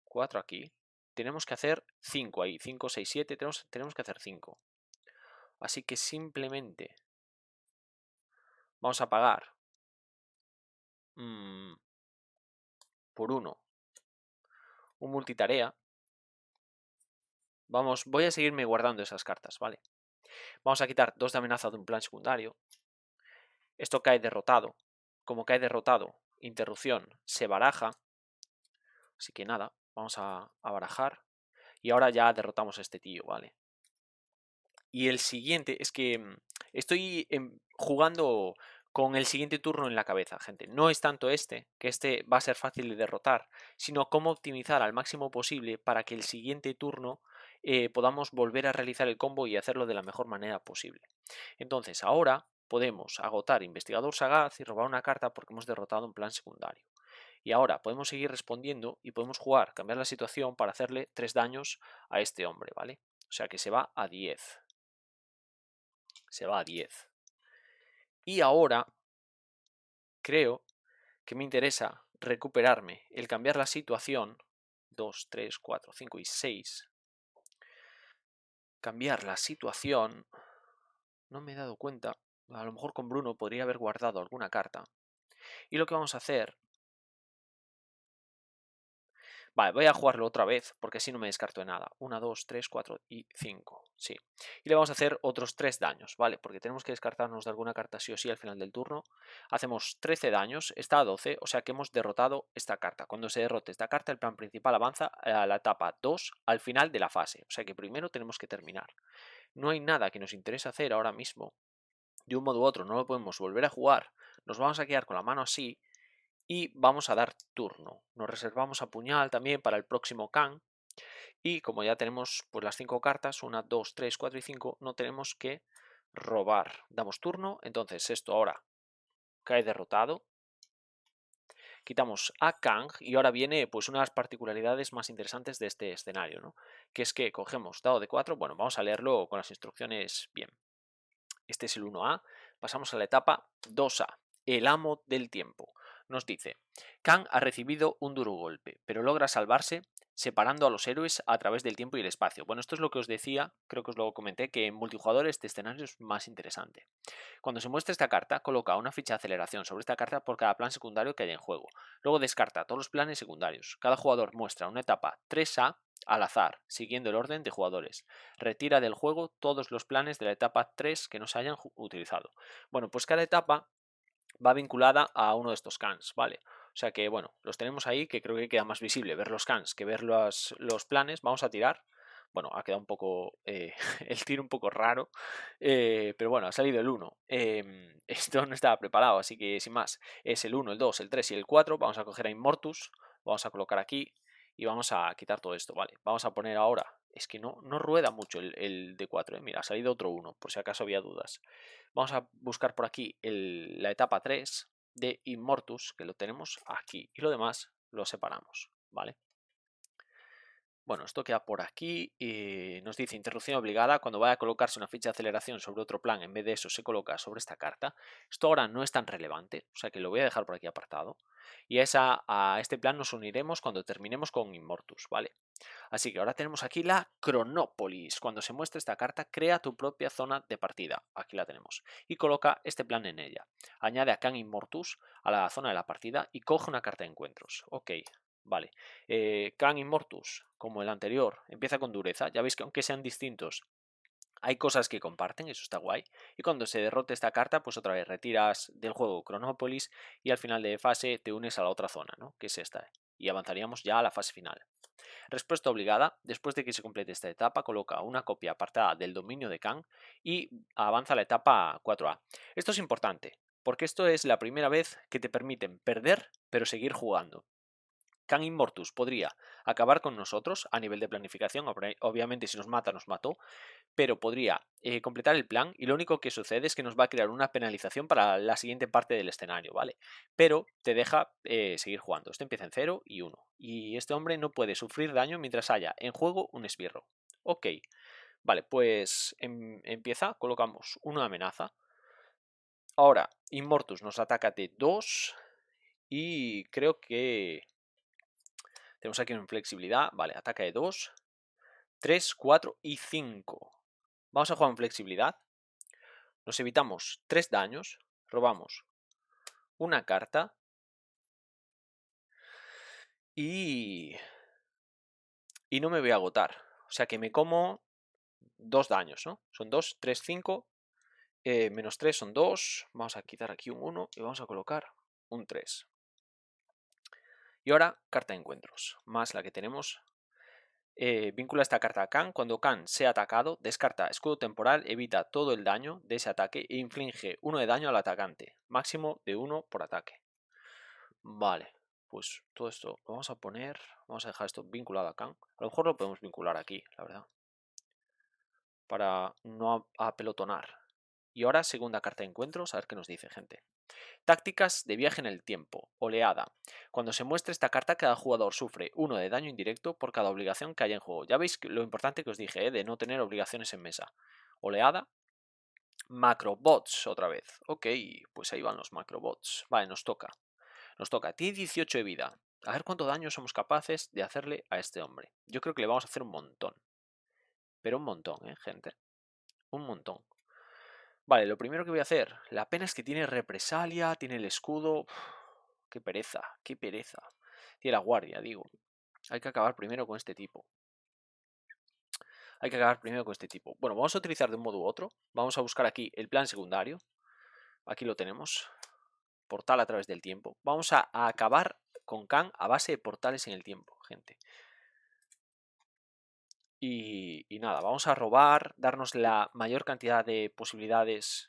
4 aquí. Tenemos que hacer 5 ahí. 5, 6, 7. Tenemos que hacer 5. Así que simplemente vamos a pagar por 1 un multitarea. Voy a seguirme guardando esas cartas, ¿vale? Vamos a quitar 2 de amenaza de un plan secundario. Esto cae derrotado. Como cae derrotado, interrupción se baraja. Así que nada, vamos a barajar. Y ahora ya derrotamos a este tío, ¿vale? Y el siguiente, es que estoy jugando con el siguiente turno en la cabeza, gente. No es tanto que este va a ser fácil de derrotar, sino cómo optimizar al máximo posible para que el siguiente turno podamos volver a realizar el combo y hacerlo de la mejor manera posible. Entonces, ahora podemos agotar Investigador Sagaz y robar una carta porque hemos derrotado un plan secundario. Y ahora podemos seguir respondiendo y podemos jugar, cambiar la situación para hacerle 3 daños a este hombre, ¿vale? O sea que se va a 10. Se va a 10. Y ahora creo que me interesa recuperarme el cambiar la situación. 2, 3, 4, 5 y 6. Cambiar la situación. No me he dado cuenta. A lo mejor con Bruno podría haber guardado alguna carta. Y lo que vamos a hacer... Vale, voy a jugarlo otra vez, porque así no me descarto de nada. 1, 2, 3, 4 y 5. Sí. Y le vamos a hacer otros 3 daños, ¿vale? Porque tenemos que descartarnos de alguna carta sí o sí al final del turno. Hacemos 13 daños, está a 12, o sea que hemos derrotado esta carta. Cuando se derrote esta carta, el plan principal avanza a la etapa 2 al final de la fase. O sea que primero tenemos que terminar. No hay nada que nos interese hacer ahora mismo. De un modo u otro, no lo podemos volver a jugar. Nos vamos a quedar con la mano así. Y vamos a dar turno. Nos reservamos a puñal también para el próximo Khan. Y como ya tenemos pues, las 5 cartas, 1, 2, 3, 4 y 5, no tenemos que robar. Damos turno, entonces esto ahora cae derrotado. Quitamos a Kang y ahora viene pues una de las particularidades más interesantes de este escenario, ¿no? Que es que cogemos dado de 4, bueno, vamos a leerlo con las instrucciones bien. Este es el 1A, pasamos a la etapa 2A, el amo del tiempo. Nos dice, Kang ha recibido un duro golpe, pero logra salvarse separando a los héroes a través del tiempo y el espacio. Bueno, esto es lo que os decía, creo que os lo comenté, que en multijugador este escenario es más interesante. Cuando se muestra esta carta, coloca una ficha de aceleración sobre esta carta por cada plan secundario que haya en juego. Luego descarta todos los planes secundarios. Cada jugador muestra una etapa 3A al azar, siguiendo el orden de jugadores. Retira del juego todos los planes de la etapa 3 que no se hayan utilizado. Bueno, pues cada etapa va vinculada a uno de estos cans, ¿vale? O sea que, bueno, los tenemos ahí, que creo que queda más visible ver los cans que ver los planes. Vamos a tirar. Bueno, ha quedado un poco, el tiro un poco raro, pero bueno, ha salido el 1. Esto no estaba preparado, así que sin más, es el 1, el 2, el 3 y el 4. Vamos a coger a Immortus, vamos a colocar aquí y vamos a quitar todo esto, ¿vale? Vamos a poner ahora, es que no rueda mucho el D4, mira, ha salido otro 1, por si acaso había dudas. Vamos a buscar por aquí la etapa 3 de Immortus, que lo tenemos aquí, y lo demás lo separamos, ¿vale? Bueno, esto queda por aquí y nos dice interrupción obligada cuando vaya a colocarse una ficha de aceleración sobre otro plan, en vez de eso se coloca sobre esta carta. Esto ahora no es tan relevante, o sea que lo voy a dejar por aquí apartado. Y a este plan nos uniremos cuando terminemos con Immortus, ¿vale? Así que ahora tenemos aquí la Cronópolis. Cuando se muestra esta carta, crea tu propia zona de partida. Aquí la tenemos. Y coloca este plan en ella. Añade a Khan Immortus a la zona de la partida y coge una carta de encuentros. Ok, vale. Khan Immortus, como el anterior, empieza con dureza. Ya veis que aunque sean distintos, hay cosas que comparten, eso está guay. Y cuando se derrote esta carta, pues otra vez retiras del juego Cronópolis y al final de fase te unes a la otra zona, ¿no? Que es esta. Y avanzaríamos ya a la fase final. Respuesta obligada, después de que se complete esta etapa, coloca una copia apartada del dominio de Khan y avanza a la etapa 4A. Esto es importante, porque esto es la primera vez que te permiten perder, pero seguir jugando. Khan Immortus podría acabar con nosotros a nivel de planificación, obviamente si nos mata, nos mató, pero podría completar el plan y lo único que sucede es que nos va a crear una penalización para la siguiente parte del escenario, ¿vale? Pero te deja seguir jugando. Esto empieza en 0 y 1. Y este hombre no puede sufrir daño mientras haya en juego un esbirro. Ok, vale, pues empieza, colocamos una amenaza. Ahora, Immortus nos ataca de 2 y creo que tenemos aquí una inflexibilidad. Vale, ataca de 2, 3, 4 y 5. Vamos a jugar en flexibilidad. Nos evitamos 3 daños. Robamos una carta. Y no me voy a agotar. O sea que me como 2 daños, ¿no? Son 2, 3, 5. Menos 3 son 2. Vamos a quitar aquí un 1 y vamos a colocar un 3. Y ahora, carta de encuentros. Más la que tenemos. Vincula esta carta a Khan. Cuando Khan sea atacado, descarta escudo temporal, evita todo el daño de ese ataque e inflige 1 de daño al atacante. Máximo de 1 por ataque. Vale. Pues todo esto lo vamos a poner. Vamos a dejar esto vinculado a Khan. A lo mejor lo podemos vincular aquí, la verdad. Para no apelotonar. Y ahora, segunda carta de encuentros. A ver qué nos dice, gente. Tácticas de viaje en el tiempo. Oleada. Cuando se muestre esta carta, cada jugador sufre 1 de daño indirecto por cada obligación que haya en juego. Ya veis lo importante que os dije, de no tener obligaciones en mesa. Oleada. Macrobots otra vez. Ok, pues ahí van los macrobots. Vale, nos toca. Nos toca. Tiene 18 de vida. A ver cuánto daño somos capaces de hacerle a este hombre. Yo creo que le vamos a hacer un montón. Pero un montón, gente. Un montón. Vale, lo primero que voy a hacer. La pena es que tiene represalia, tiene el escudo. Uf, qué pereza, qué pereza. Tiene la guardia, digo. Hay que acabar primero con este tipo. Hay que acabar primero con este tipo. Bueno, vamos a utilizar de un modo u otro. Vamos a buscar aquí el plan secundario. Aquí lo tenemos. Portal a través del tiempo. Vamos a acabar con Khan a base de portales en el tiempo, gente. Y nada, vamos a robar, darnos la mayor cantidad de posibilidades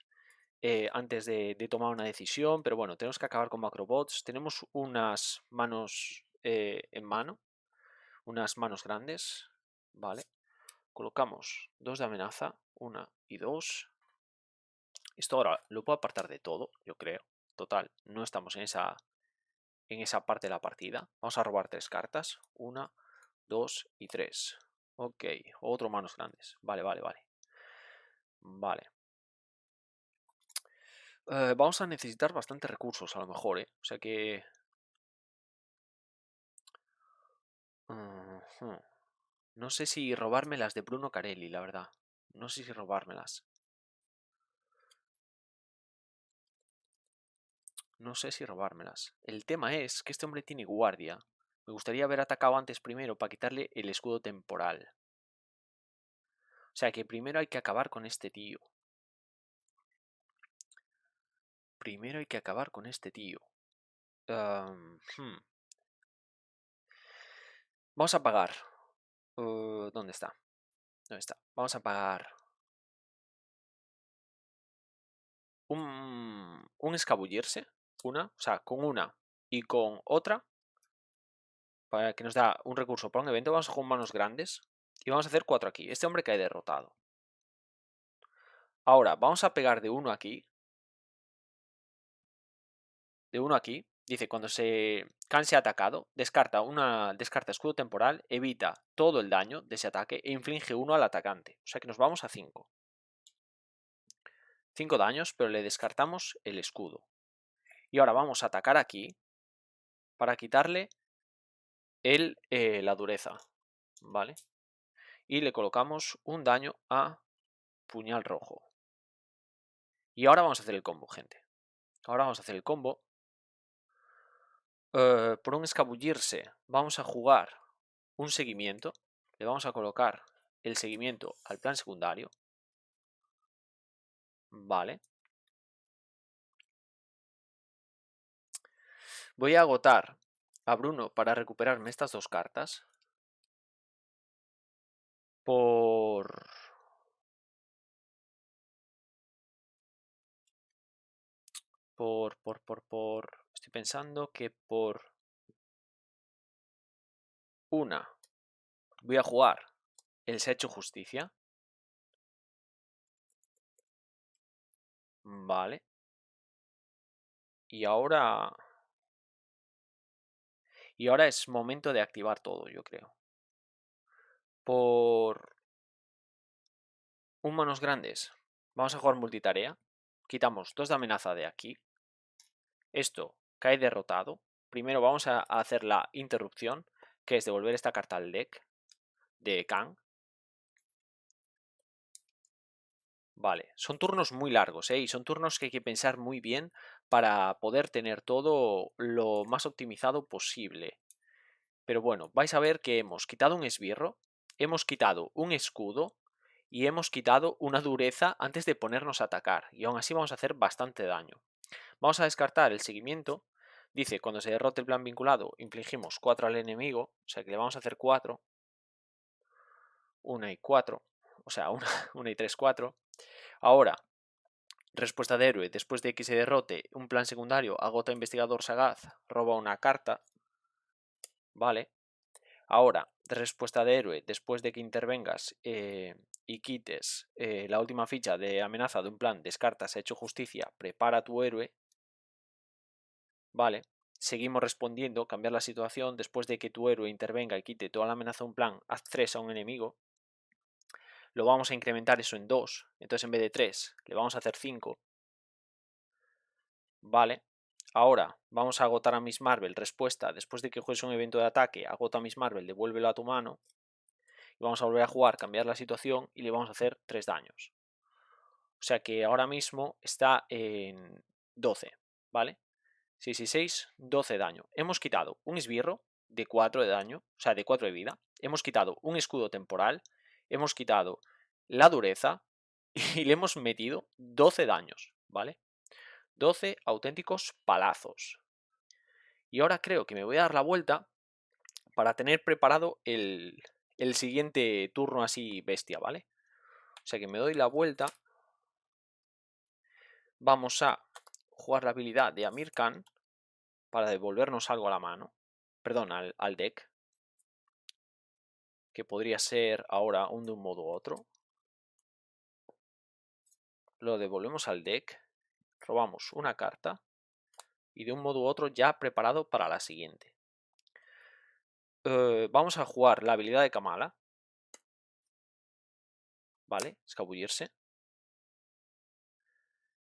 antes de tomar una decisión. Pero bueno, tenemos que acabar con macrobots. Tenemos unas manos en mano. Unas manos grandes. Vale. Colocamos 2 de amenaza. 1 y 2. Esto ahora lo puedo apartar de todo, yo creo. Total, no estamos en esa parte de la partida. Vamos a robar 3 cartas. 1, 2 y 3. Ok, otro manos grandes. Vale, vale, vale. Vale. Vamos a necesitar bastantes recursos a lo mejor, ¿eh? O sea que... No sé si robármelas de Bruno Carelli, la verdad. No sé si robármelas. No sé si robármelas. El tema es que este hombre tiene guardia. Me gustaría haber atacado antes primero para quitarle el escudo temporal. O sea que primero hay que acabar con este tío. Primero hay que acabar con este tío. Vamos a pagar. ¿Dónde está? ¿Dónde está? Vamos a pagar un escabullirse. O sea, con una y con otra. Para que nos da un recurso para un evento. Vamos a jugar manos grandes. Y vamos a hacer 4 aquí. Este hombre cae derrotado. Ahora, vamos a pegar de 1 aquí. De 1 aquí. Dice, cuando se canse atacado, descarta escudo temporal, evita todo el daño de ese ataque e inflige 1 al atacante. O sea que nos vamos a 5. 5 daños, pero le descartamos el escudo. Y ahora vamos a atacar aquí para quitarle la dureza. ¿Vale? Y le colocamos un daño a puñal rojo. Y ahora vamos a hacer el combo, gente. Ahora vamos a hacer el combo. Por un escabullirse vamos a jugar un seguimiento. Le vamos a colocar el seguimiento al plan secundario. Vale. Voy a agotar a Bruno para recuperarme estas 2 cartas. Estoy pensando que por una voy a jugar el Se ha hecho justicia. Vale. Y ahora es momento de activar todo, yo creo. Por un manos grandes vamos a jugar multitarea. Quitamos 2 de amenaza de aquí. Esto cae derrotado. Primero vamos a hacer la interrupción, que es devolver esta carta al deck de Khan. Vale, son turnos muy largos, ¿eh? Y son turnos que hay que pensar muy bien para poder tener todo lo más optimizado posible. Pero bueno, vais a ver que hemos quitado un esbirro, hemos quitado un escudo y hemos quitado una dureza antes de ponernos a atacar. Y aún así vamos a hacer bastante daño. Vamos a descartar el seguimiento. Dice, cuando se derrote el plan vinculado, infligimos 4 al enemigo. O sea que le vamos a hacer 4. 1 y 4. O sea, 1 y 3, 4. Ahora, respuesta de héroe. Después de que se derrote un plan secundario, agota investigador sagaz, roba una carta. Vale. Ahora, respuesta de héroe. Después de que intervengas y quites la última ficha de amenaza de un plan, descartas hecho justicia, prepara tu héroe. Vale. Seguimos respondiendo, cambiar la situación. Después de que tu héroe intervenga y quite toda la amenaza de un plan, haz 3 a un enemigo. Lo vamos a incrementar eso en 2. Entonces en vez de 3, le vamos a hacer 5. Vale. Ahora vamos a agotar a Miss Marvel. Respuesta, después de que juegues un evento de ataque, agota a Miss Marvel, devuélvelo a tu mano. Y vamos a volver a jugar, cambiar la situación y le vamos a hacer 3 daños. O sea que ahora mismo está en 12, ¿vale? 6 y 6, 12 de daño. Hemos quitado un esbirro de 4 de daño, o sea, de 4 de vida. Hemos quitado un escudo temporal. Hemos quitado la dureza y le hemos metido 12 daños, ¿vale? 12 auténticos palazos. Y ahora creo que me voy a dar la vuelta para tener preparado el siguiente turno así bestia, ¿vale? O sea que me doy la vuelta. Vamos a jugar la habilidad de Amir Khan para devolvernos algo a la mano. Perdón, al deck. Que podría ser ahora un de un modo u otro. Lo devolvemos al deck. Robamos una carta. Y de un modo u otro ya preparado para la siguiente. Vamos a jugar la habilidad de Kamala. ¿Vale? Escabullirse.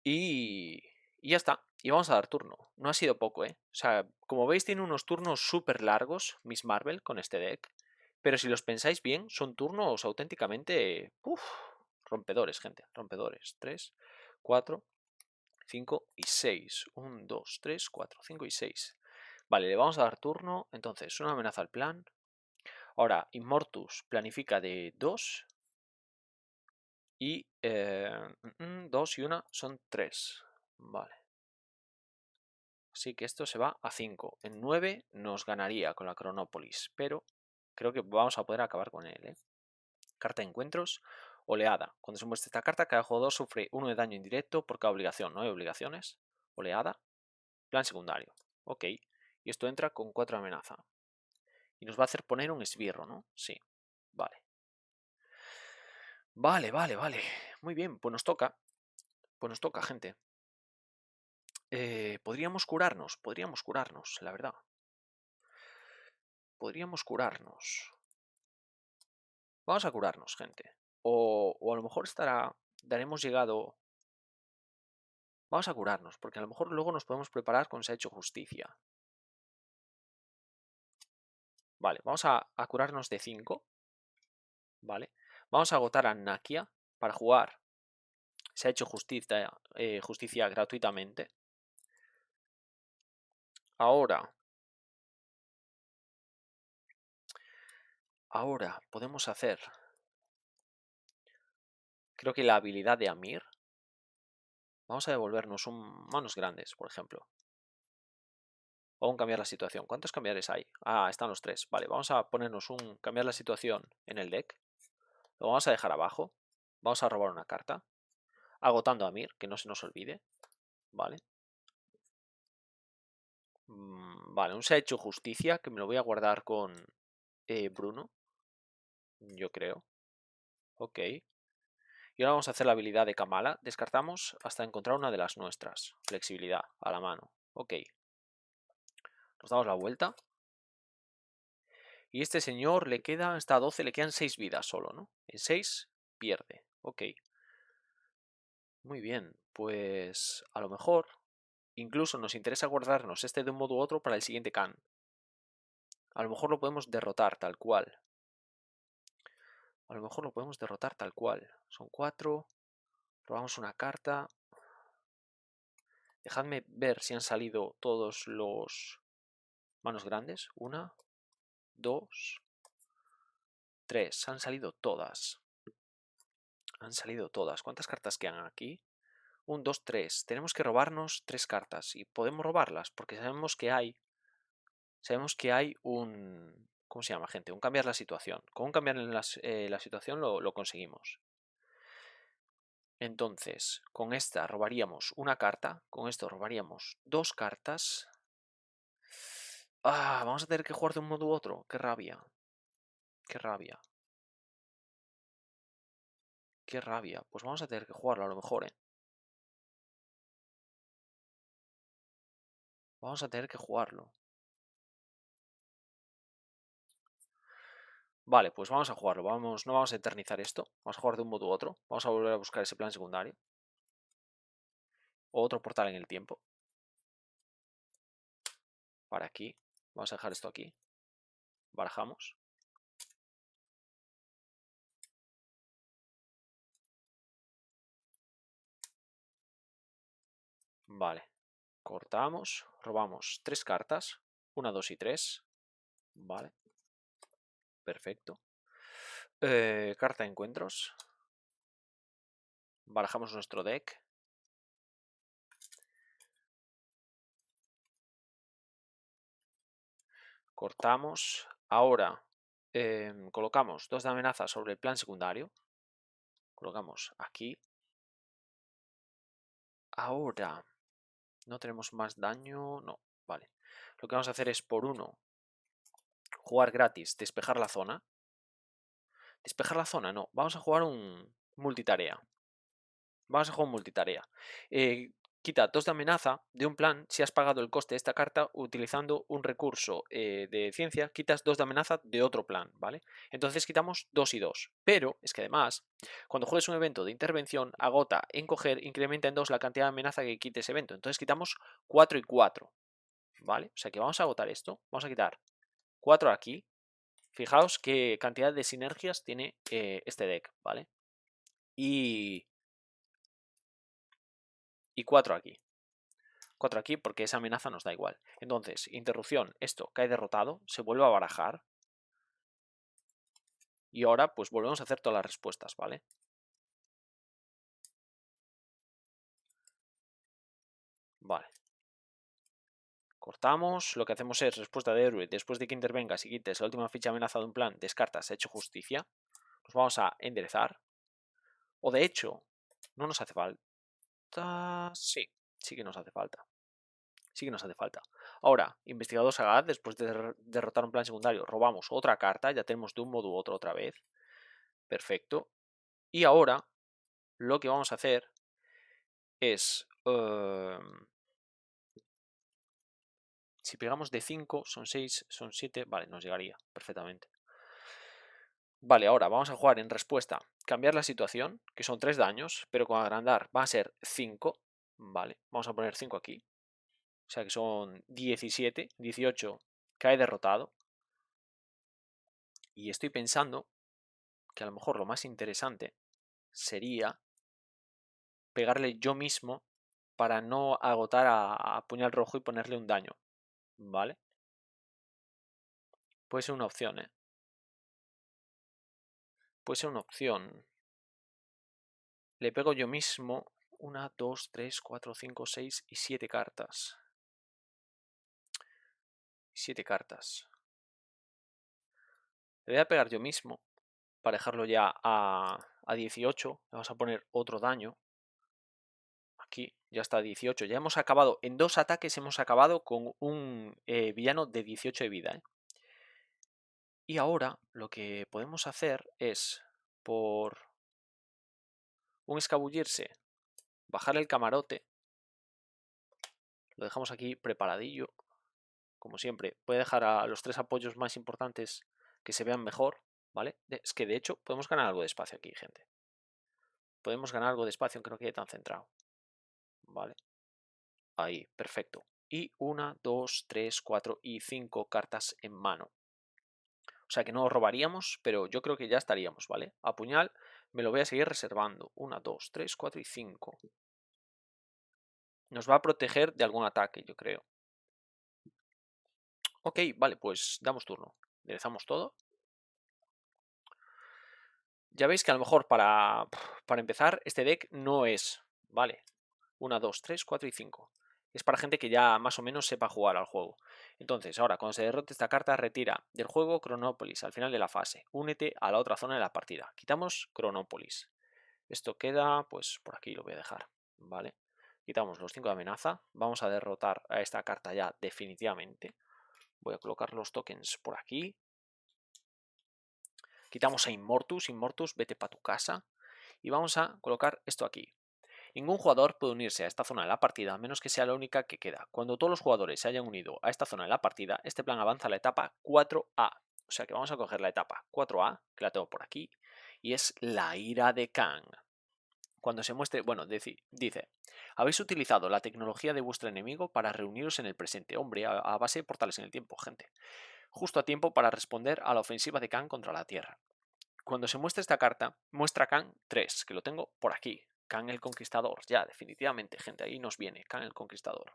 Y ya está. Y vamos a dar turno. No ha sido poco, ¿eh? O sea, como veis tiene unos turnos súper largos Miss Marvel con este deck. Pero si los pensáis bien, son turnos auténticamente rompedores, gente. Rompedores. 3, 4, 5 y 6. 1, 2, 3, 4, 5 y 6. Vale, le vamos a dar turno. Entonces, una amenaza al plan. Ahora, Immortus planifica de 2. Y 2 y 1 son 3. Vale. Así que esto se va a 5. En 9 nos ganaría con la Cronópolis, pero creo que vamos a poder acabar con él, ¿eh? Carta de encuentros. Oleada. Cuando se muestra esta carta, cada jugador sufre 1 de daño indirecto por cada obligación. No hay obligaciones. Oleada. Plan secundario. Ok. Y esto entra con 4 de amenaza. Y nos va a hacer poner un esbirro, ¿no? Sí. Vale. Vale, vale, vale. Muy bien, pues nos toca. Pues nos toca, gente. Podríamos curarnos, la verdad. Podríamos curarnos. Vamos a curarnos, gente. O a lo mejor daremos llegado. Vamos a curarnos, porque a lo mejor luego nos podemos preparar con se ha hecho justicia. Vale, vamos a curarnos de 5. Vale. Vamos a agotar a Nakia para jugar. Se ha hecho justicia gratuitamente. Ahora podemos hacer. Creo que la habilidad de Amir. Vamos a devolvernos manos grandes, por ejemplo. O un cambiar la situación. ¿Cuántos cambiares hay? Ah, están los 3. Vale, vamos a ponernos un cambiar la situación en el deck. Lo vamos a dejar abajo. Vamos a robar una carta. Agotando a Mir, que no se nos olvide. Vale. Vale, un se ha hecho justicia, que me lo voy a guardar con Bruno. Yo creo. Ok. Y ahora vamos a hacer la habilidad de Kamala. Descartamos hasta encontrar una de las nuestras. Flexibilidad, a la mano. Ok. Nos damos la vuelta. Y este señor está a 12, le quedan 6 vidas solo, ¿no? En 6 pierde. Ok. Muy bien, pues a lo mejor incluso nos interesa guardarnos este de un modo u otro para el siguiente Khan. A lo mejor lo podemos derrotar tal cual. A lo mejor lo podemos derrotar tal cual. Son 4. Robamos una carta. Dejadme ver si han salido todos los manos grandes. 1, 2, 3. Han salido todas. Han salido todas. ¿Cuántas cartas quedan aquí? 1, 2, 3. Tenemos que robarnos 3 cartas. Y podemos robarlas porque sabemos que hay un... ¿Cómo se llama, gente? Un cambiar la situación. Con un cambiar en la situación lo conseguimos. Entonces, con esta robaríamos una carta. Con esto robaríamos 2 cartas. Ah, vamos a tener que jugar de un modo u otro. Qué rabia. Qué rabia. Qué rabia. Pues vamos a tener que jugarlo a lo mejor, ¿eh? Vamos a tener que jugarlo. Vale, pues vamos a jugarlo. No vamos a eternizar esto. Vamos a jugar de un modo u otro. Vamos a volver a buscar ese plan secundario. O otro portal en el tiempo. Para aquí. Vamos a dejar esto aquí. Barajamos. Vale. Cortamos. Robamos 3 cartas. 1, 2 y 3. Vale. Perfecto. Carta de encuentros. Barajamos nuestro deck. Cortamos. Ahora colocamos 2 de amenaza sobre el plan secundario. Colocamos aquí. Ahora no tenemos más daño. No, vale. Lo que vamos a hacer es por 1 jugar gratis, despejar la zona. Despejar la zona, no. Vamos a jugar un multitarea. Vamos a jugar un multitarea. Quita 2 de amenaza de un plan si has pagado el coste de esta carta utilizando un recurso de ciencia. Quitas 2 de amenaza de otro plan, ¿vale? Entonces quitamos 2 y 2. Pero es que además, cuando juegues un evento de intervención, agota en coger, incrementa en 2 la cantidad de amenaza que quite ese evento. Entonces quitamos 4 y 4, ¿vale? O sea que vamos a agotar esto. Vamos a quitar 4 aquí. Fijaos qué cantidad de sinergias tiene este deck, ¿vale? Y 4 aquí. 4 aquí porque esa amenaza nos da igual. Entonces, interrupción, esto cae derrotado, se vuelve a barajar. Y ahora pues volvemos a hacer todas las respuestas, ¿vale? Vale. Cortamos, lo que hacemos es respuesta de héroe. Después de que intervengas y quites la última ficha amenaza de un plan, descartas, hecho justicia. Nos vamos a enderezar. O de hecho, no nos hace falta... Sí que nos hace falta. Sí que nos hace falta. Ahora, investigador sagaz, después de derrotar un plan secundario, robamos otra carta, ya tenemos de un modo u otro otra vez. Perfecto. Y ahora, lo que vamos a hacer es... si pegamos de 5, son 6, son 7, vale, nos llegaría perfectamente. Vale, ahora vamos a jugar en respuesta, cambiar la situación, que son 3 daños, pero con agrandar va a ser 5, vale, vamos a poner 5 aquí. O sea que son 17, 18, cae derrotado. Y estoy pensando que a lo mejor lo más interesante sería pegarle yo mismo para no agotar a puñal rojo y ponerle un daño, ¿vale? Puede ser una opción, ¿eh? Puede ser una opción. Le pego yo mismo 1, 2, 3, 4, 5, 6 y 7 cartas. 7 cartas. Le voy a pegar yo mismo para dejarlo ya a 18. Le vamos a poner otro daño. Aquí ya está 18. Ya hemos acabado. En 2 ataques hemos acabado con un villano de 18 de vida, ¿eh? Y ahora lo que podemos hacer es, por un escabullirse, bajar el camarote. Lo dejamos aquí preparadillo. Como siempre, puede dejar a los 3 apoyos más importantes que se vean mejor, ¿vale? Es que de hecho podemos ganar algo de espacio aquí, gente. Podemos ganar algo de espacio aunque no quede tan centrado. ¿Vale? Ahí, perfecto. Y 1, 2, 3, 4 y 5 cartas en mano. O sea que no robaríamos, pero yo creo que ya estaríamos, ¿vale? A puñal me lo voy a seguir reservando. 1, 2, 3, 4 y 5. Nos va a proteger de algún ataque, yo creo. Ok, vale, pues damos turno. Enderezamos todo. Ya veis que a lo mejor para empezar este deck no es, vale, 1, 2, 3, 4 y 5. Es para gente que ya más o menos sepa jugar al juego. Entonces, ahora, cuando se derrote esta carta, retira del juego Cronópolis al final de la fase. Únete a la otra zona de la partida. Quitamos Cronópolis. Esto queda, pues por aquí lo voy a dejar, ¿vale? Quitamos los 5 de amenaza. Vamos a derrotar a esta carta ya definitivamente. Voy a colocar los tokens por aquí. Quitamos a Immortus. Immortus, vete para tu casa. Y vamos a colocar esto aquí. Ningún jugador puede unirse a esta zona de la partida a menos que sea la única que queda. Cuando todos los jugadores se hayan unido a esta zona de la partida, este plan avanza a la etapa 4A. O sea que vamos a coger la etapa 4A, que la tengo por aquí, y es la ira de Kang. Cuando se muestre, bueno, dice, habéis utilizado la tecnología de vuestro enemigo para reuniros en el presente. Hombre, a base de portales en el tiempo, gente. Justo a tiempo para responder a la ofensiva de Kang contra la Tierra. Cuando se muestra esta carta, muestra Kang 3, que lo tengo por aquí. Kang el Conquistador, ya, definitivamente, gente, ahí nos viene, Kang el Conquistador.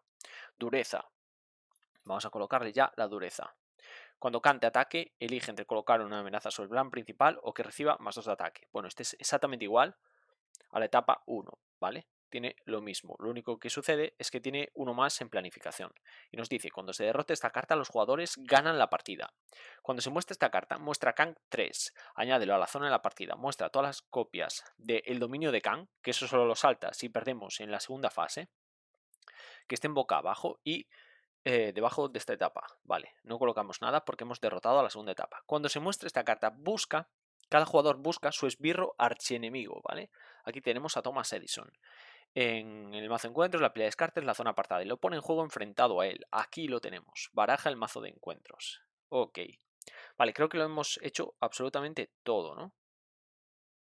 Dureza. Vamos a colocarle ya la dureza. Cuando Kang te ataque, elige entre colocar una amenaza sobre el plan principal o que reciba más 2 de ataque. Bueno, este es exactamente igual a la etapa 1, ¿vale? Tiene lo mismo, lo único que sucede es que tiene uno más en planificación. Y nos dice, cuando se derrote esta carta, los jugadores ganan la partida. Cuando se muestra esta carta, muestra Kang 3, añádelo a la zona de la partida, muestra todas las copias del dominio de Kang, que eso solo lo salta si perdemos en la segunda fase, que estén boca abajo y debajo de esta etapa. Vale, no colocamos nada porque hemos derrotado a la segunda etapa. Cuando se muestra esta carta, cada jugador busca su esbirro archienemigo, ¿vale? Aquí tenemos a Thomas Edison. En el mazo de encuentros, la pila de descartes, la zona apartada. Y lo pone en juego enfrentado a él. Aquí lo tenemos. Baraja el mazo de encuentros. Ok. Vale, creo que lo hemos hecho absolutamente todo, ¿no?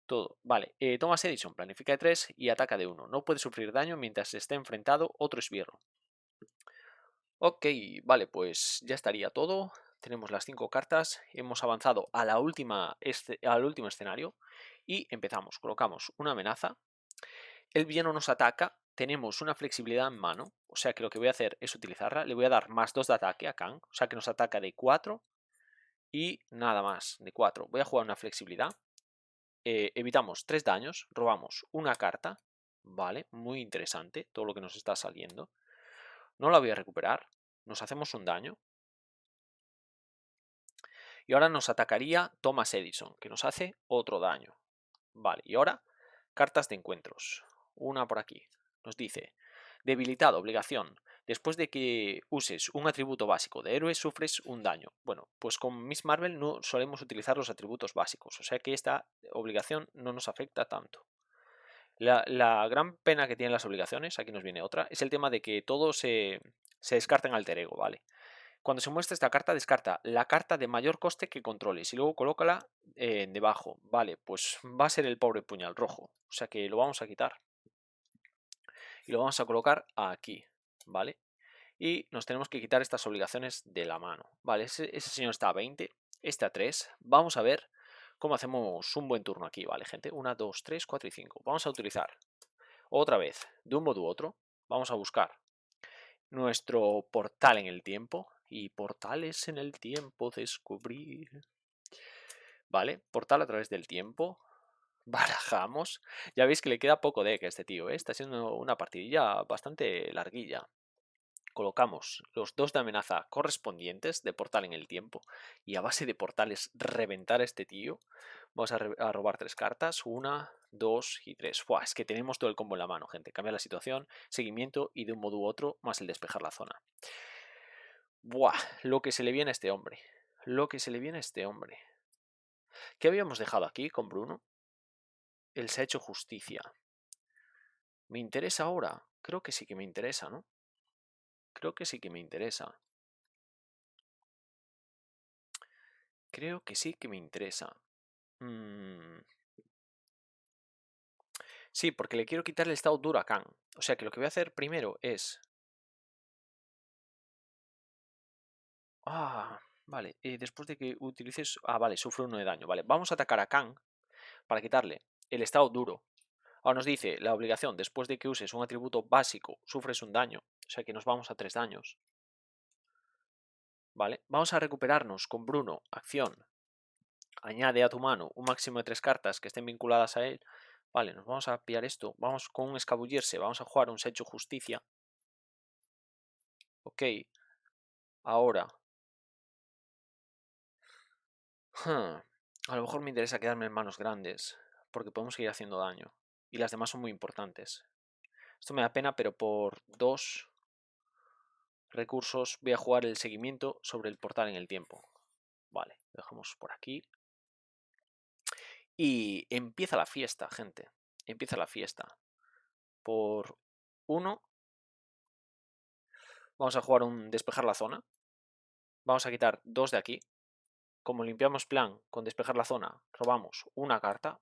Todo. Vale. Thomas Edison planifica de 3 y ataca de 1. No puede sufrir daño mientras esté enfrentado otro esbirro. Ok, vale, pues ya estaría todo. Tenemos las 5 cartas. Hemos avanzado a al último escenario. Y empezamos. Colocamos una amenaza. El villano nos ataca, tenemos una flexibilidad en mano, o sea que lo que voy a hacer es utilizarla. Le voy a dar más 2 de ataque a Kang, o sea que nos ataca de 4 y nada más, de 4. Voy a jugar una flexibilidad, evitamos 3 daños, robamos una carta, vale, muy interesante todo lo que nos está saliendo. No la voy a recuperar, nos hacemos un daño. Y ahora nos atacaría Thomas Edison, que nos hace otro daño. Vale, y ahora cartas de encuentros. Una por aquí. Nos dice, debilitado, obligación. Después de que uses un atributo básico de héroe, sufres un daño. Bueno, pues con Miss Marvel no solemos utilizar los atributos básicos, o sea que esta obligación no nos afecta tanto. La gran pena que tienen las obligaciones, aquí nos viene otra, es el tema de que todo se descarta en alter ego, ¿vale? Cuando se muestra esta carta, descarta la carta de mayor coste que controles y luego colócala debajo. Vale, pues va a ser el pobre puñal rojo. O sea que lo vamos a quitar. Y lo vamos a colocar aquí, ¿vale? Y nos tenemos que quitar estas obligaciones de la mano. Vale, ese señor está a 20, este a 3. Vamos a ver cómo hacemos un buen turno aquí, ¿vale, gente? 1, 2, 3, 4 y 5. Vamos a utilizar otra vez, de un modo u otro. Vamos a buscar nuestro portal en el tiempo. Y portales en el tiempo descubrir. Vale, portal a través del tiempo. Barajamos. Ya veis que le queda poco deck a este tío, ¿eh? Está siendo una partidilla bastante larguilla. Colocamos los 2 de amenaza correspondientes de portal en el tiempo. Y a base de portales reventar a este tío. Vamos a robar 3 cartas. 1, 2 y 3. Buah, es que tenemos todo el combo en la mano, gente. Cambiar la situación, seguimiento y de un modo u otro, más el despejar la zona. Buah, lo que se le viene a este hombre. Lo que se le viene a este hombre. ¿Qué habíamos dejado aquí con Bruno? Él se ha hecho justicia. ¿Me interesa ahora? Creo que sí que me interesa, ¿no? Creo que sí que me interesa. Creo que sí que me interesa. Sí, porque le quiero quitar el estado de huracán. O sea que lo que voy a hacer primero es... vale. Después de que utilices... vale, sufre 1 de daño. Vale, vamos a atacar a Kang para quitarle el estado duro. Ahora nos dice la obligación, después de que uses un atributo básico, sufres un daño. O sea que nos vamos a 3 daños. ¿Vale? Vamos a recuperarnos con Bruno. Acción. Añade a tu mano un máximo de 3 cartas que estén vinculadas a él. Vale, nos vamos a pillar esto. Vamos con un escabullirse. Vamos a jugar un Secho Justicia. Ok. Ahora. A lo mejor me interesa quedarme en manos grandes. Porque podemos seguir haciendo daño. Y las demás son muy importantes. Esto me da pena, pero por 2 recursos voy a jugar el seguimiento sobre el portal en el tiempo. Vale, dejamos por aquí. Y empieza la fiesta, gente. Empieza la fiesta. Por 1 vamos a jugar un despejar la zona. Vamos a quitar 2 de aquí. Como limpiamos plan con despejar la zona, robamos una carta.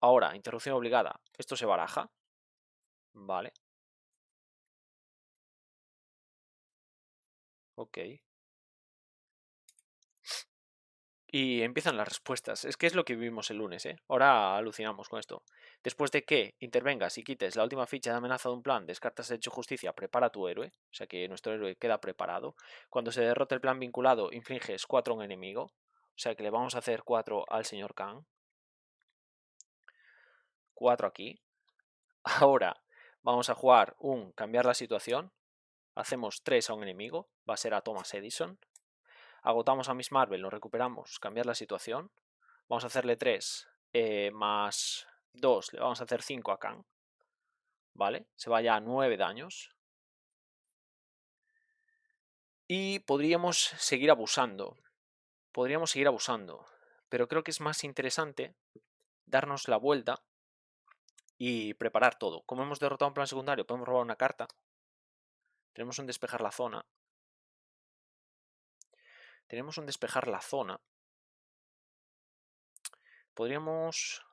Ahora, interrupción obligada. Esto se baraja. Vale. Ok. Y empiezan las respuestas. Es que es lo que vivimos el lunes, ¿eh? Ahora alucinamos con esto. Después de que intervengas y quites la última ficha de amenaza de un plan, descartas Hecho Justicia, prepara tu héroe. O sea que nuestro héroe queda preparado. Cuando se derrote el plan vinculado, infliges 4 a un enemigo. O sea que le vamos a hacer 4 al señor Khan. 4 aquí. Ahora vamos a jugar un cambiar la situación. Hacemos 3 a un enemigo. Va a ser a Thomas Edison. Agotamos a Miss Marvel, lo recuperamos, cambiar la situación. Vamos a hacerle 3 más 2, le vamos a hacer 5 a Khan. ¿Vale? Se va ya a 9 daños. Y podríamos seguir abusando. Podríamos seguir abusando. Pero creo que es más interesante darnos la vuelta y preparar todo. Como hemos derrotado un plan secundario, podemos robar una carta. Tenemos un despejar la zona. Tenemos un despejar la zona. Podríamos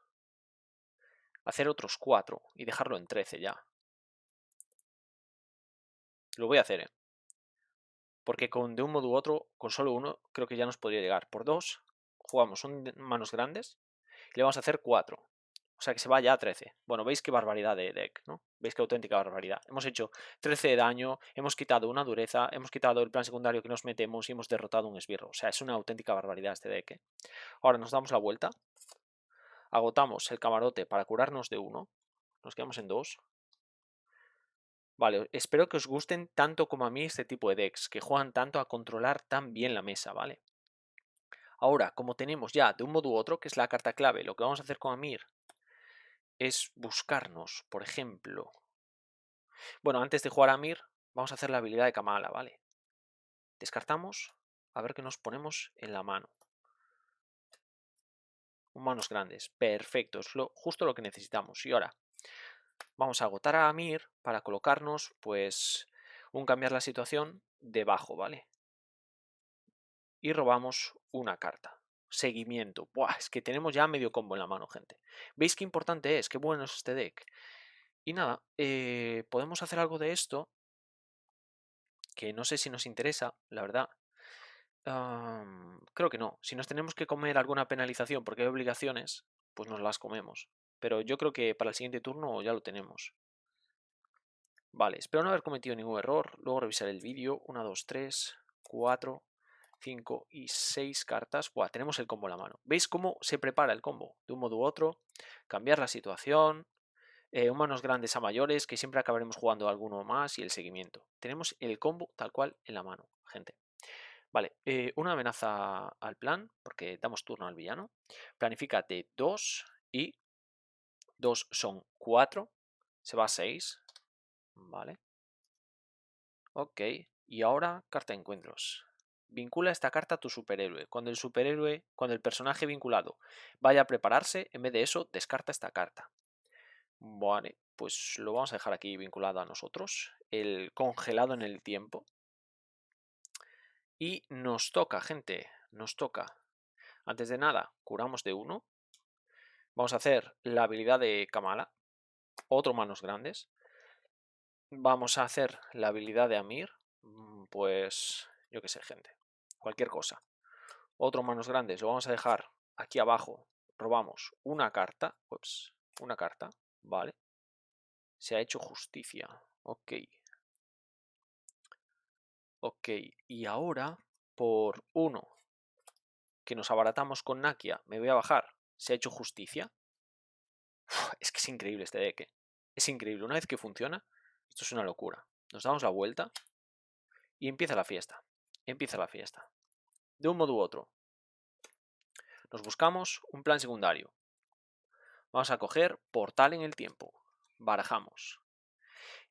hacer otros 4 y dejarlo en 13 ya. Lo voy a hacer, ¿eh? Porque de un modo u otro, con solo uno, creo que ya nos podría llegar. Por 2, jugamos un manos grandes y le vamos a hacer 4. O sea que se va ya a 13. Bueno, veis qué barbaridad de deck, ¿no? Veis qué auténtica barbaridad. Hemos hecho 13 de daño, hemos quitado una dureza, hemos quitado el plan secundario que nos metemos y hemos derrotado un esbirro. O sea, es una auténtica barbaridad este deck, ¿eh? Ahora nos damos la vuelta. Agotamos el camarote para curarnos de 1. Nos quedamos en 2. Vale, espero que os gusten tanto como a mí este tipo de decks, que juegan tanto a controlar tan bien la mesa, ¿vale? Ahora, como tenemos ya de un modo u otro, que es la carta clave, lo que vamos a hacer con Amir es buscarnos, por ejemplo... Bueno, antes de jugar a Amir, vamos a hacer la habilidad de Kamala, ¿vale? Descartamos, a ver qué nos ponemos en la mano. Manos grandes, perfecto, es justo lo que necesitamos. Y ahora, vamos a agotar a Amir para colocarnos, pues, un cambiar la situación debajo, ¿vale? Y robamos una carta. Seguimiento. Buah, es que tenemos ya medio combo en la mano, gente. ¿Veis qué importante es? Qué bueno es este deck. Y nada, podemos hacer algo de esto, que no sé si nos interesa, la verdad. Creo que no. Si nos tenemos que comer alguna penalización porque hay obligaciones, pues nos las comemos. Pero yo creo que para el siguiente turno ya lo tenemos. Vale, espero no haber cometido ningún error. Luego revisar el vídeo. 1, 2, 3, 4, 5 y 6 cartas. Buah, tenemos el combo en la mano. ¿Veis cómo se prepara el combo? De un modo u otro. Cambiar la situación. Humanos grandes a mayores, que siempre acabaremos jugando alguno más, y el seguimiento. Tenemos el combo tal cual en la mano, gente. Vale, una amenaza al plan, porque damos turno al villano. Planifícate 2 y 2 son 4. Se va a 6. Vale. Ok, y ahora carta de encuentros. Vincula esta carta a tu superhéroe. Cuando el personaje vinculado vaya a prepararse, en vez de eso, descarta esta carta. Vale, pues lo vamos a dejar aquí vinculado a nosotros. El congelado en el tiempo. Y nos toca, gente, nos toca. Antes de nada, curamos de 1. Vamos a hacer la habilidad de Kamala. Otro manos grandes. Vamos a hacer la habilidad de Amir. Pues, yo qué sé, gente. Cualquier cosa. Otro manos grandes. Lo vamos a dejar aquí abajo robamos una carta, ups, una carta, vale. Se ha hecho justicia, ok. Ok, y ahora por 1 que nos abaratamos con Nakia, me voy a bajar. Se ha hecho justicia. Uf, es que es increíble este deck. Es increíble. Una vez que funciona, esto es una locura. Nos damos la vuelta y empieza la fiesta. Empieza la fiesta. De un modo u otro. Nos buscamos un plan secundario. Vamos a coger Portal en el Tiempo. Barajamos.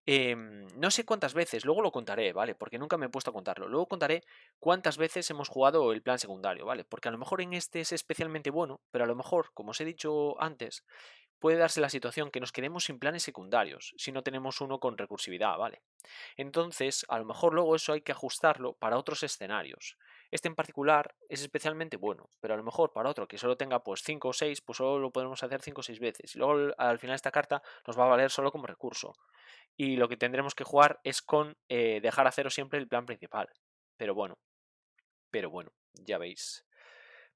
No sé cuántas veces, luego lo contaré, ¿vale? Porque nunca me he puesto a contarlo. Luego contaré cuántas veces hemos jugado el plan secundario, ¿vale? Porque a lo mejor en este es especialmente bueno, pero a lo mejor, como os he dicho antes, puede darse la situación que nos quedemos sin planes secundarios si no tenemos uno con recursividad, ¿vale? Entonces, a lo mejor luego eso hay que ajustarlo para otros escenarios. Este en particular es especialmente bueno, pero a lo mejor para otro que solo tenga pues 5 o 6, pues solo lo podemos hacer 5 o 6 veces. Y luego al final esta carta nos va a valer solo como recurso. Y lo que tendremos que jugar es con dejar a cero siempre el plan principal. Pero bueno, ya veis.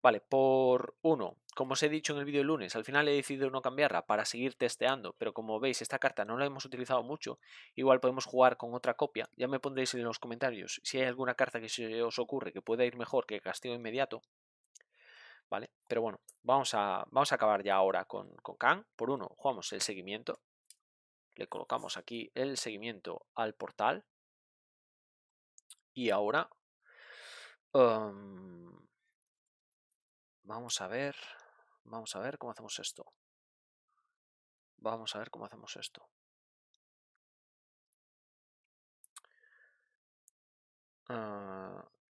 Vale, por 1, como os he dicho en el vídeo del lunes, al final he decidido no cambiarla para seguir testeando, pero como veis esta carta no la hemos utilizado mucho, igual podemos jugar con otra copia. Ya me pondréis en los comentarios si hay alguna carta que se os ocurre que pueda ir mejor que castigo inmediato. Vale, pero bueno, vamos a acabar ya ahora con Kang. Por 1, jugamos el seguimiento. Le colocamos aquí el seguimiento al portal. Y ahora vamos a ver cómo hacemos esto. Vamos a ver cómo hacemos esto.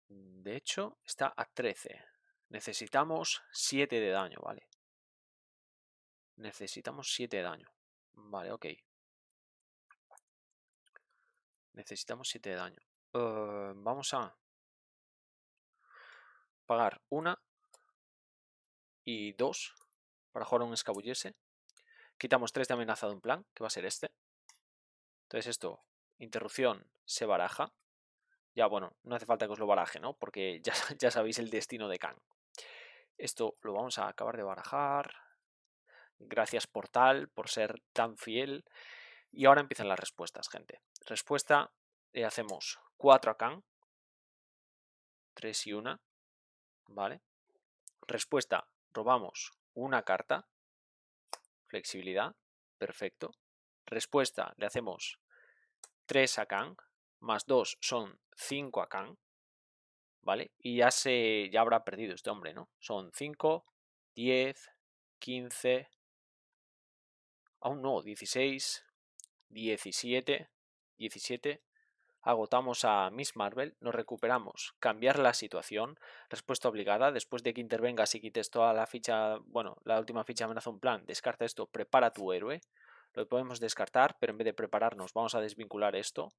De hecho, está a 13. Necesitamos 7 de daño, ¿vale? Necesitamos 7 de daño. Vale, ok. Necesitamos 7 de daño. Vamos a pagar 1 y 2 para jugar un escabullese. Quitamos 3 de amenaza de un plan, que va a ser este. Entonces esto, interrupción, se baraja. Ya, bueno, no hace falta que os lo baraje, ¿no? Porque ya sabéis el destino de Kang. Esto lo vamos a acabar de barajar. Gracias Portal por ser tan fiel. Y ahora empiezan las respuestas, gente. Respuesta, hacemos 4 a Kang. 3 y 1. ¿Vale? Respuesta, robamos una carta. Flexibilidad. Perfecto. Respuesta, le hacemos 3 a Kang. Más 2 son 5 a Kang. ¿Vale? Y ya habrá perdido este hombre, ¿no? Son 5, 10, 15, aún no, 16, 17, 17. Agotamos a Miss Marvel, nos recuperamos, cambiar la situación, respuesta obligada, después de que intervengas y quites toda la ficha, bueno, la última ficha de amenaza un plan, descarta esto, prepara tu héroe. Lo podemos descartar, pero en vez de prepararnos vamos a desvincular esto.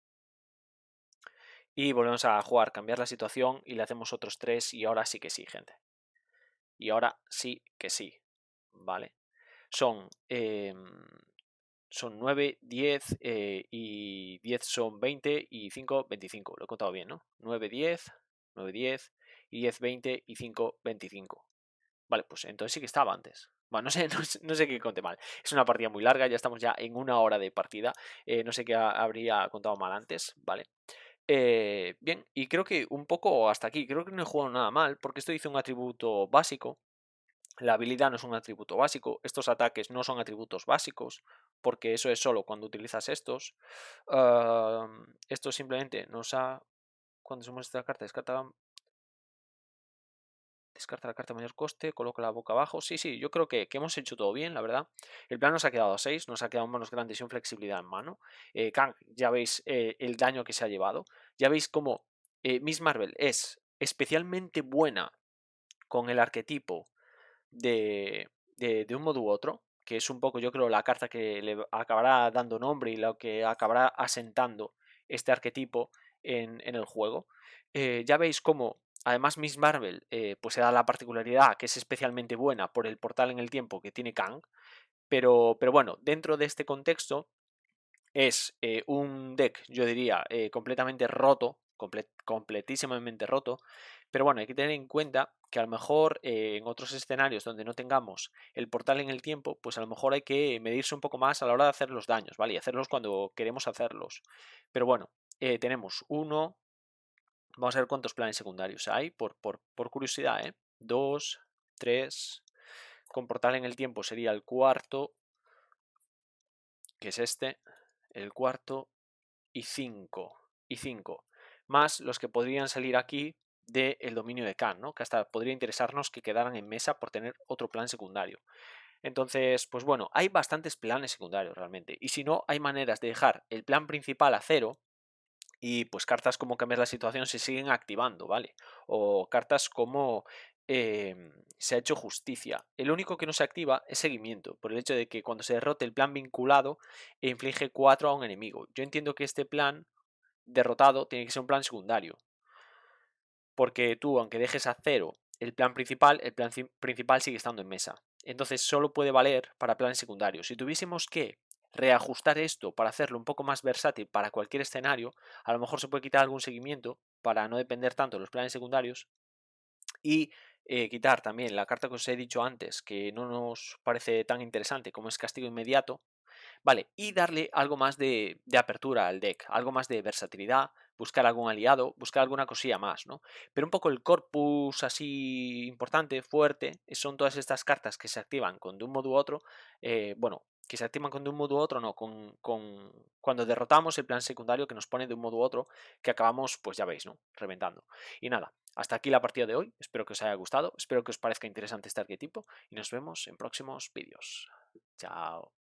Y volvemos a jugar, cambiar la situación y le hacemos otros 3 y ahora sí que sí, gente. Y ahora sí que sí, ¿vale? Son 9, 10 y 10 son 20 y 5, 25. Lo he contado bien, ¿no? 9, 10, 9, 10 y 10, 20 y 5, 25. Vale, pues entonces sí que estaba antes. Bueno, no sé qué conté mal. Es una partida muy larga, ya estamos ya en 1 hora de partida. No sé qué habría contado mal antes, ¿vale? Bien, y creo que un poco hasta aquí. Creo que no he jugado nada mal, porque esto dice un atributo básico. La habilidad no es un atributo básico, estos ataques no son atributos básicos, porque eso es solo cuando utilizas estos. Esto simplemente nos ha... Cuando sumamos esta carta, descarta la carta de mayor coste, coloca la boca abajo. Sí, yo creo que hemos hecho todo bien, la verdad. El plan nos ha quedado a 6, nos ha quedado manos grandes y un flexibilidad en mano. Kang, ya veis el daño que se ha llevado. Ya veis cómo Miss Marvel es especialmente buena con el arquetipo de un modo u otro, que es un poco, yo creo, la carta que le acabará dando nombre y lo que acabará asentando este arquetipo en el juego. Ya veis cómo, además, Miss Marvel pues se da la particularidad que es especialmente buena por el portal en el tiempo que tiene Kang, pero bueno, dentro de este contexto es un deck, yo diría, completamente roto, completísimamente roto, Pero bueno, hay que tener en cuenta que a lo mejor en otros escenarios donde no tengamos el portal en el tiempo, pues a lo mejor hay que medirse un poco más a la hora de hacer los daños, ¿vale? Y hacerlos cuando queremos hacerlos. Pero bueno, tenemos uno, vamos a ver cuántos planes secundarios hay, por curiosidad, ¿eh? 2, 3, con portal en el tiempo sería el cuarto, que es este, el cuarto, y 5, más los que podrían salir aquí del dominio de Khan, ¿no? Que hasta podría interesarnos que quedaran en mesa por tener otro plan secundario. Entonces, pues bueno, hay bastantes planes secundarios realmente. Y si no, hay maneras de dejar el plan principal a cero y pues cartas como cambiar la situación se siguen activando, ¿vale? O cartas como se ha hecho justicia. El único que no se activa es seguimiento, por el hecho de que cuando se derrote el plan vinculado inflige 4 a un enemigo. Yo entiendo que este plan derrotado tiene que ser un plan secundario. Porque tú, aunque dejes a cero el plan principal sigue estando en mesa. Entonces solo puede valer para planes secundarios. Si tuviésemos que reajustar esto para hacerlo un poco más versátil para cualquier escenario, a lo mejor se puede quitar algún seguimiento para no depender tanto de los planes secundarios y quitar también la carta que os he dicho antes, que no nos parece tan interesante como es castigo inmediato, vale, y darle algo más de apertura al deck, algo más de versatilidad, buscar algún aliado, buscar alguna cosilla más, ¿no? Pero un poco el corpus así importante, fuerte, son todas estas cartas que se activan con de un modo u otro, bueno, que se activan con de un modo u otro, no, cuando derrotamos el plan secundario que nos pone de un modo u otro, que acabamos, pues ya veis, ¿no? Reventando. Y nada, hasta aquí la partida de hoy, espero que os haya gustado, espero que os parezca interesante este arquetipo y nos vemos en próximos vídeos. Chao.